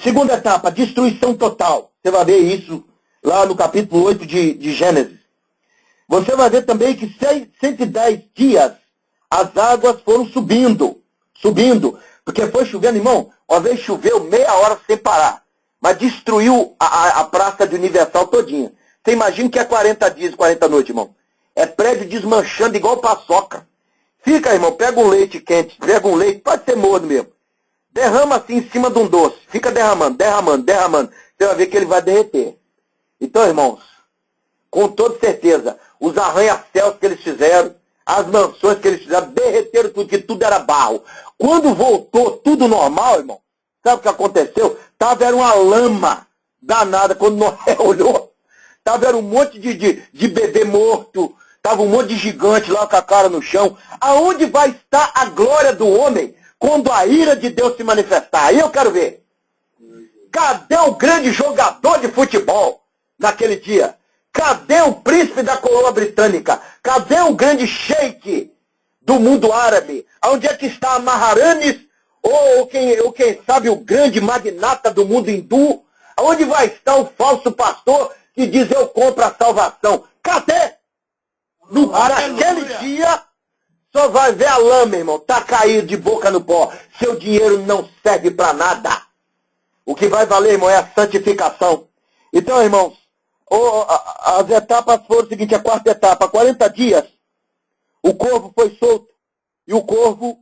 Segunda etapa, destruição total. Você vai ver isso lá no capítulo 8 de Gênesis. Você vai ver também que 110 dias as águas foram subindo. Porque foi chovendo, irmão, uma vez choveu meia hora sem parar, mas destruiu a praça de Universal todinha. Você imagina que é 40 dias e 40 noites, irmão. É prédio desmanchando igual paçoca. Fica, irmão, pega um leite quente, pega um leite, pode ser morno mesmo. Derrama assim em cima de um doce. Fica derramando. Você vai ver que ele vai derreter. Então, irmãos, com toda certeza, os arranha-céus que eles fizeram, as mansões que eles fizeram, derreteram tudo, que tudo era barro. Quando voltou tudo normal, irmão, sabe o que aconteceu? Era uma lama danada. Quando Noé olhou, era um monte de bebê morto, um monte de gigante lá com a cara no chão. Aonde vai estar a glória do homem quando a ira de Deus se manifestar? Aí eu quero ver. Cadê o grande jogador de futebol naquele dia? Cadê o príncipe da coroa britânica? Cadê o grande sheik do mundo árabe? Onde é que está a Maharanis? Ou quem sabe o grande magnata do mundo hindu? Onde vai estar o falso pastor que diz eu compro a salvação? Cadê? Naquele dia só vai ver a lama, irmão. Tá caído de boca no pó. Seu dinheiro não serve para nada. O que vai valer, irmão, é a santificação. Então, irmãos, as etapas foram o seguinte, a quarta etapa, 40 dias, o corvo foi solto, e o corvo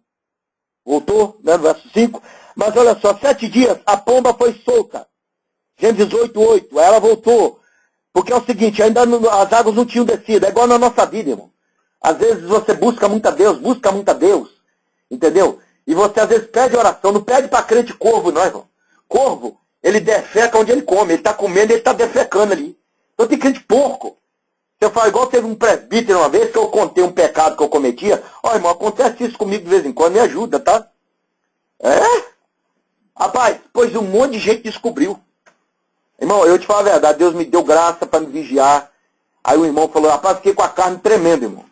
voltou, né, no verso 5, mas olha só, 7 dias, a pomba foi solta, Gênesis 8:8, ela voltou, porque é o seguinte, ainda as águas não tinham descido, é igual na nossa vida, irmão. Às vezes você busca muito a Deus, entendeu? E você às vezes pede oração, não pede para crente corvo, não, irmão. Corvo, ele defeca onde ele come, ele está comendo, ele está defecando ali. Então tem crente porco. Você fala, igual teve um presbítero uma vez que eu contei um pecado que eu cometia. Ó, irmão, acontece isso comigo de vez em quando, me ajuda, tá? É? Rapaz, pois um monte de gente descobriu. Irmão, eu te falo a verdade, Deus me deu graça para me vigiar. Aí o irmão falou, rapaz, fiquei com a carne tremenda, irmão.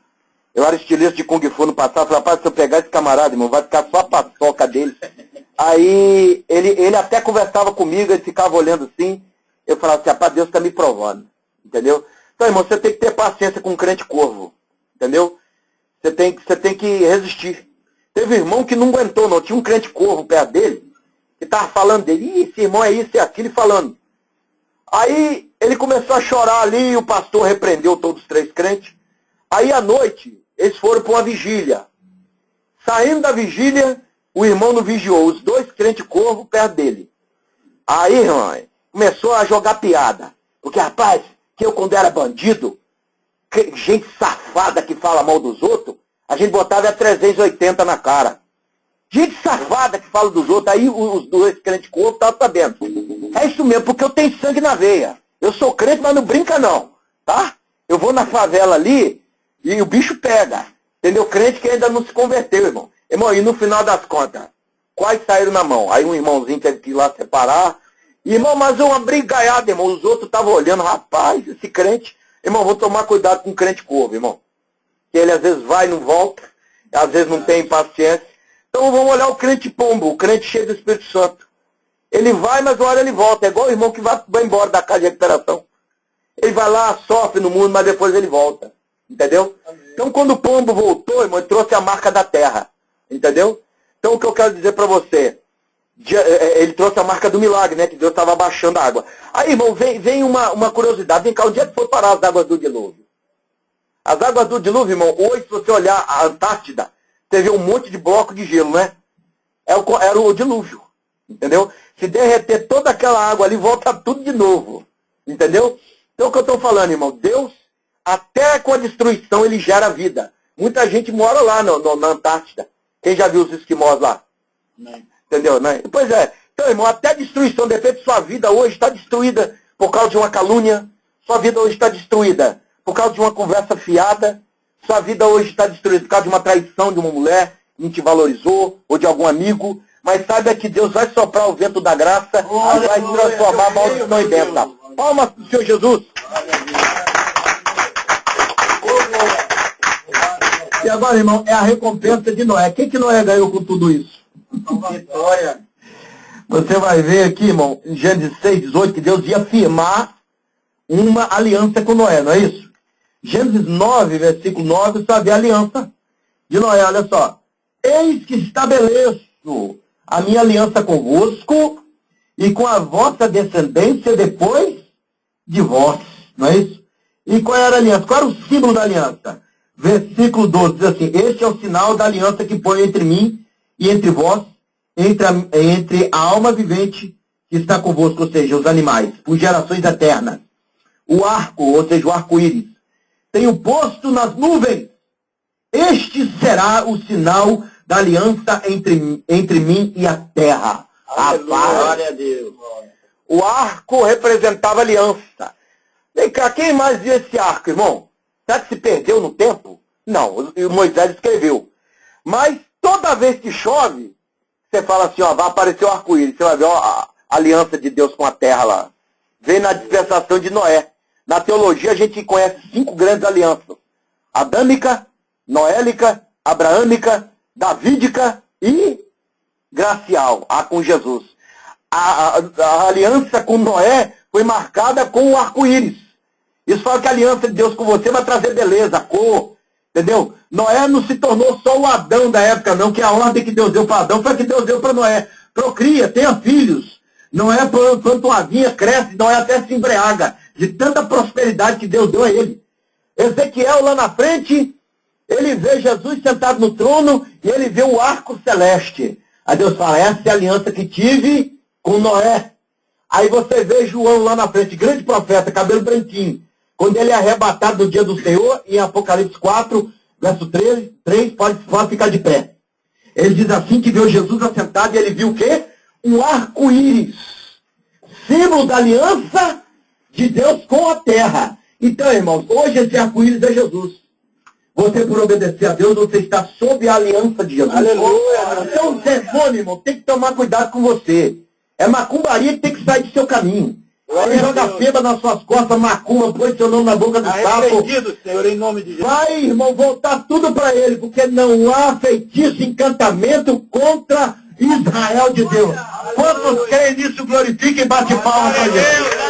Eu era estilista de Kung Fu no passado, falei, rapaz, se eu pegar esse camarada, irmão, vai ficar só a paçoca dele. Aí ele até conversava comigo, ele ficava olhando assim. Eu falava assim, rapaz, Deus está me provando. Entendeu? Então, irmão, você tem que ter paciência com um crente corvo. Entendeu? Você tem que resistir. Teve um irmão que não aguentou, não. Tinha um crente corvo perto dele, que estava falando dele. Ih, esse irmão é isso e aquilo, e falando. Aí ele começou a chorar ali, e o pastor repreendeu todos os 3 crentes. Aí à noite, eles foram para uma vigília. Saindo da vigília, o irmão não vigiou. Os 2 crentes corvo perto dele. Aí, irmão, começou a jogar piada. Porque, rapaz, que eu quando era bandido, gente safada que fala mal dos outros, a gente botava 380 na cara. Gente safada que fala dos outros, aí os 2 crentes corvos estavam sabendo. É isso mesmo, porque eu tenho sangue na veia. Eu sou crente, mas não brinca não, tá? Eu vou na favela ali e o bicho pega. Entendeu? Crente que ainda não se converteu, irmão. Irmão, e no final das contas, quais saíram na mão? Aí um irmãozinho teve que ir lá separar, Irmão, mas uma brigaiada, irmão. Os outros estavam olhando, rapaz, esse crente. Irmão, vou tomar cuidado com o crente corvo, irmão. Que ele às vezes vai e não volta, às vezes não tem paciência. Então vamos olhar o crente pombo, o crente cheio do Espírito Santo. Ele vai, mas uma hora ele volta. É igual o irmão que vai embora da casa de recuperação. Ele vai lá, sofre no mundo, mas depois ele volta. Entendeu? Então quando o pombo voltou, irmão, ele trouxe a marca da terra. Entendeu? Então o que eu quero dizer para você, ele trouxe a marca do milagre, né? Que Deus estava abaixando a água. Aí, irmão, vem uma curiosidade. Vem cá, onde é que foi parar as águas do dilúvio? As águas do dilúvio, irmão, hoje, se você olhar a Antártida, você vê um monte de bloco de gelo, né? Era o dilúvio, entendeu? Se derreter toda aquela água ali, volta tudo de novo, entendeu? Então, o que eu estou falando, irmão, Deus, até com a destruição, ele gera vida. Muita gente mora lá na Antártida. Quem já viu os esquimós lá? Não. Entendeu? Né? Pois é. Então, irmão, até a destruição, de repente, sua vida hoje está destruída por causa de uma calúnia. Sua vida hoje está destruída por causa de uma conversa fiada. Sua vida hoje está destruída por causa de uma traição de uma mulher que não te valorizou, ou de algum amigo. Mas saiba que Deus vai soprar o vento da graça e vai transformar a maldição em bênção. Palmas para o Senhor Jesus. E agora, irmão, é a recompensa de Noé. O que Noé ganhou com tudo isso? Vitória. Você vai ver aqui, irmão, em Gênesis 6:18, que Deus ia firmar uma aliança com Noé, não é isso? Gênesis 9, versículo 9, sabe a aliança de Noé, olha só. Eis que estabeleço a minha aliança convosco e com a vossa descendência depois de vós, não é isso? E qual era a aliança? Qual era o símbolo da aliança? Versículo 12 diz assim, este é o sinal da aliança que põe entre mim e entre vós, entre a alma vivente que está convosco, ou seja, os animais, por gerações eternas. O arco, ou seja, o arco-íris, tenho posto nas nuvens. Este será o sinal da aliança entre mim e a terra. Glória a Deus. O arco representava aliança. Vem cá, quem mais viu esse arco, irmão? Será que se perdeu no tempo? Não, o Moisés escreveu. Mas toda vez que chove, você fala assim, ó, vai aparecer o arco-íris. Você vai ver ó, a aliança de Deus com a terra lá. Vem na dispensação de Noé. Na teologia a gente conhece 5 grandes alianças. Adâmica, noélica, abraâmica, davídica e gracial, a com Jesus. A aliança com Noé foi marcada com o arco-íris. Isso fala que a aliança de Deus com você vai trazer beleza, cor, entendeu? Noé não se tornou só o Adão da época, não, que a ordem que Deus deu para Adão foi a que Deus deu para Noé. Procria, tenha filhos. Noé, quando uma vinha cresce, Noé até se embriaga de tanta prosperidade que Deus deu a ele. Ezequiel lá na frente, ele vê Jesus sentado no trono e ele vê o arco celeste. Aí Deus fala, essa é a aliança que tive com Noé. Aí você vê João lá na frente, grande profeta, cabelo branquinho. Quando ele é arrebatado no dia do Senhor, em Apocalipse 4, verso 3 pode ficar de pé. Ele diz assim que viu Jesus assentado e ele viu o quê? Um arco-íris. Símbolo da aliança de Deus com a terra. Então, irmãos, hoje esse arco-íris é Jesus. Você, por obedecer a Deus, você está sob a aliança de Jesus. Aleluia. Então, o demônio, irmão, tem que tomar cuidado com você. É macumbaria que tem que sair do seu caminho. Ele joga feba nas suas costas, macumba, põe seu nome na boca do sapo. Arrependido, Senhor, em nome de Jesus. Vai, irmão, voltar tudo para ele, porque não há feitiço, encantamento contra Israel de Deus. Quantos creem nisso, glorifiquem e bate palmas para Deus.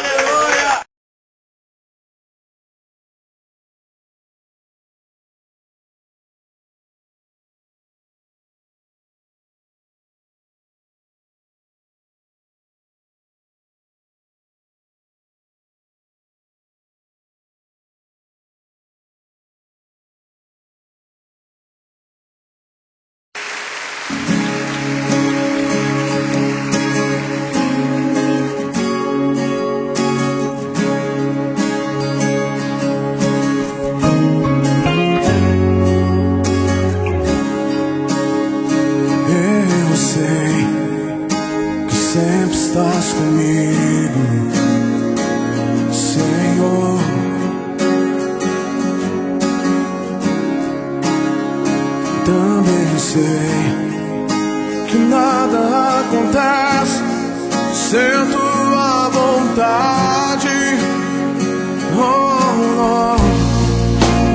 vontade.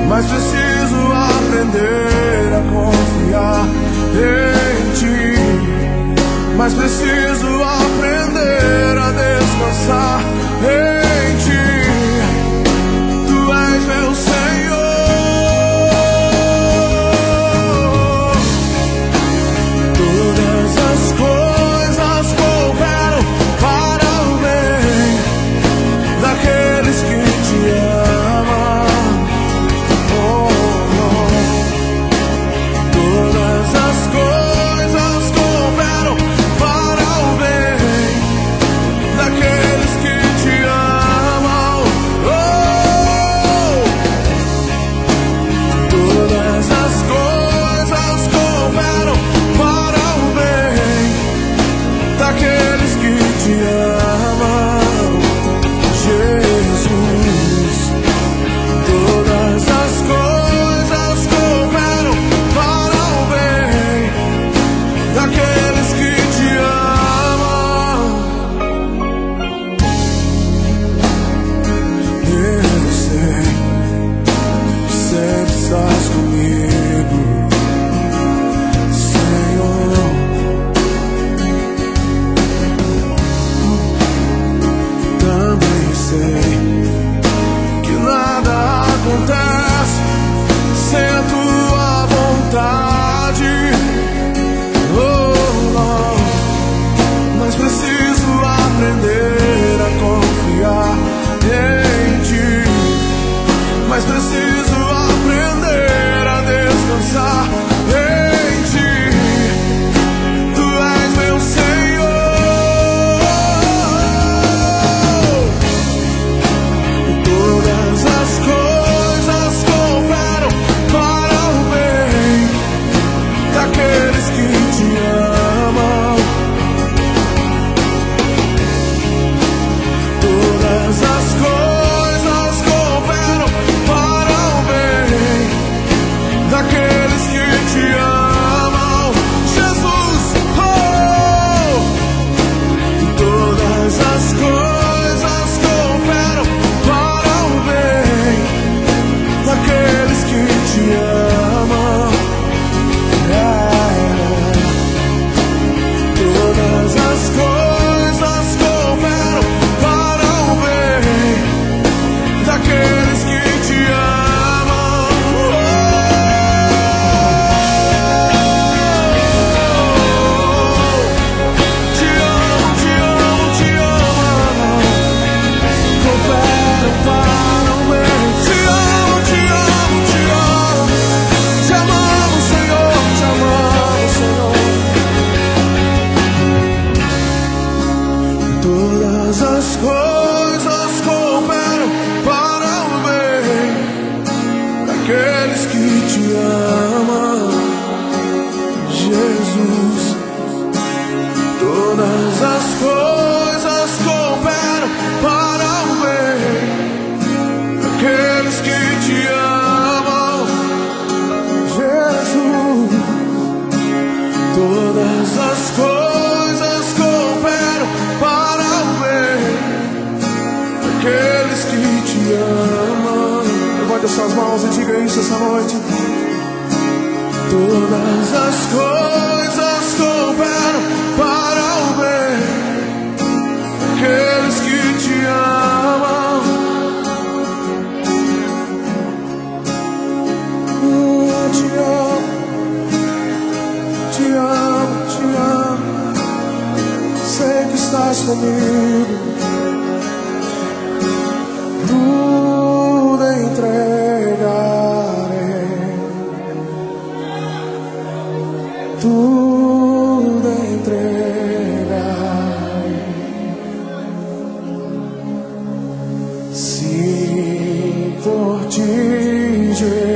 Mas preciso aprender a confiar em ti. Mas preciso aprender a descansar em ti. Tu és meu Senhor. Todas as coisas cooperam para o bem daqueles que te amam. Todas as coisas cooperam para o bem daqueles que te amam. Todas as coisas cooperam para o bem daqueles que te amam, Jesus. Todas as coisas cooperam para o bem daqueles que te amam. Eu sei, sempre estás comigo, Senhor. Também sei que nada acontece sem a tua vontade. Mas preciso aprender a confiar em ti. Mas preciso aprender a descansar em ti. Tu és meu Senhor. Todas as coisas cooperam para o bem daqueles que te amam. Todas as coisas cooperam para o bem daqueles que te amam, Jesus. Todas as coisas cooperam para o bem daqueles que te amam. Todas as coisas cooperam para o bem daqueles que te amam. Te amo, te amo, te amo. Cooperam para o bem. Te amo, te amo, te amo. Te amamos, Senhor, te amamos, Senhor. Todas as coisas cooperam para o bem daqueles que te amam, Jesus. Todas as coisas cooperam para o bem daqueles que te amam, Jesus. Todas as coisas cooperam para o bem daqueles que te amam. Levante as suas mãos e diga isso essa noite. Todas as coisas cooperam para o bem daqueles que te amam. Te amo, te amo, te amo. Sei que estás comigo. Tudo entregarei. Tudo entregarei. Se por ti, Jesus.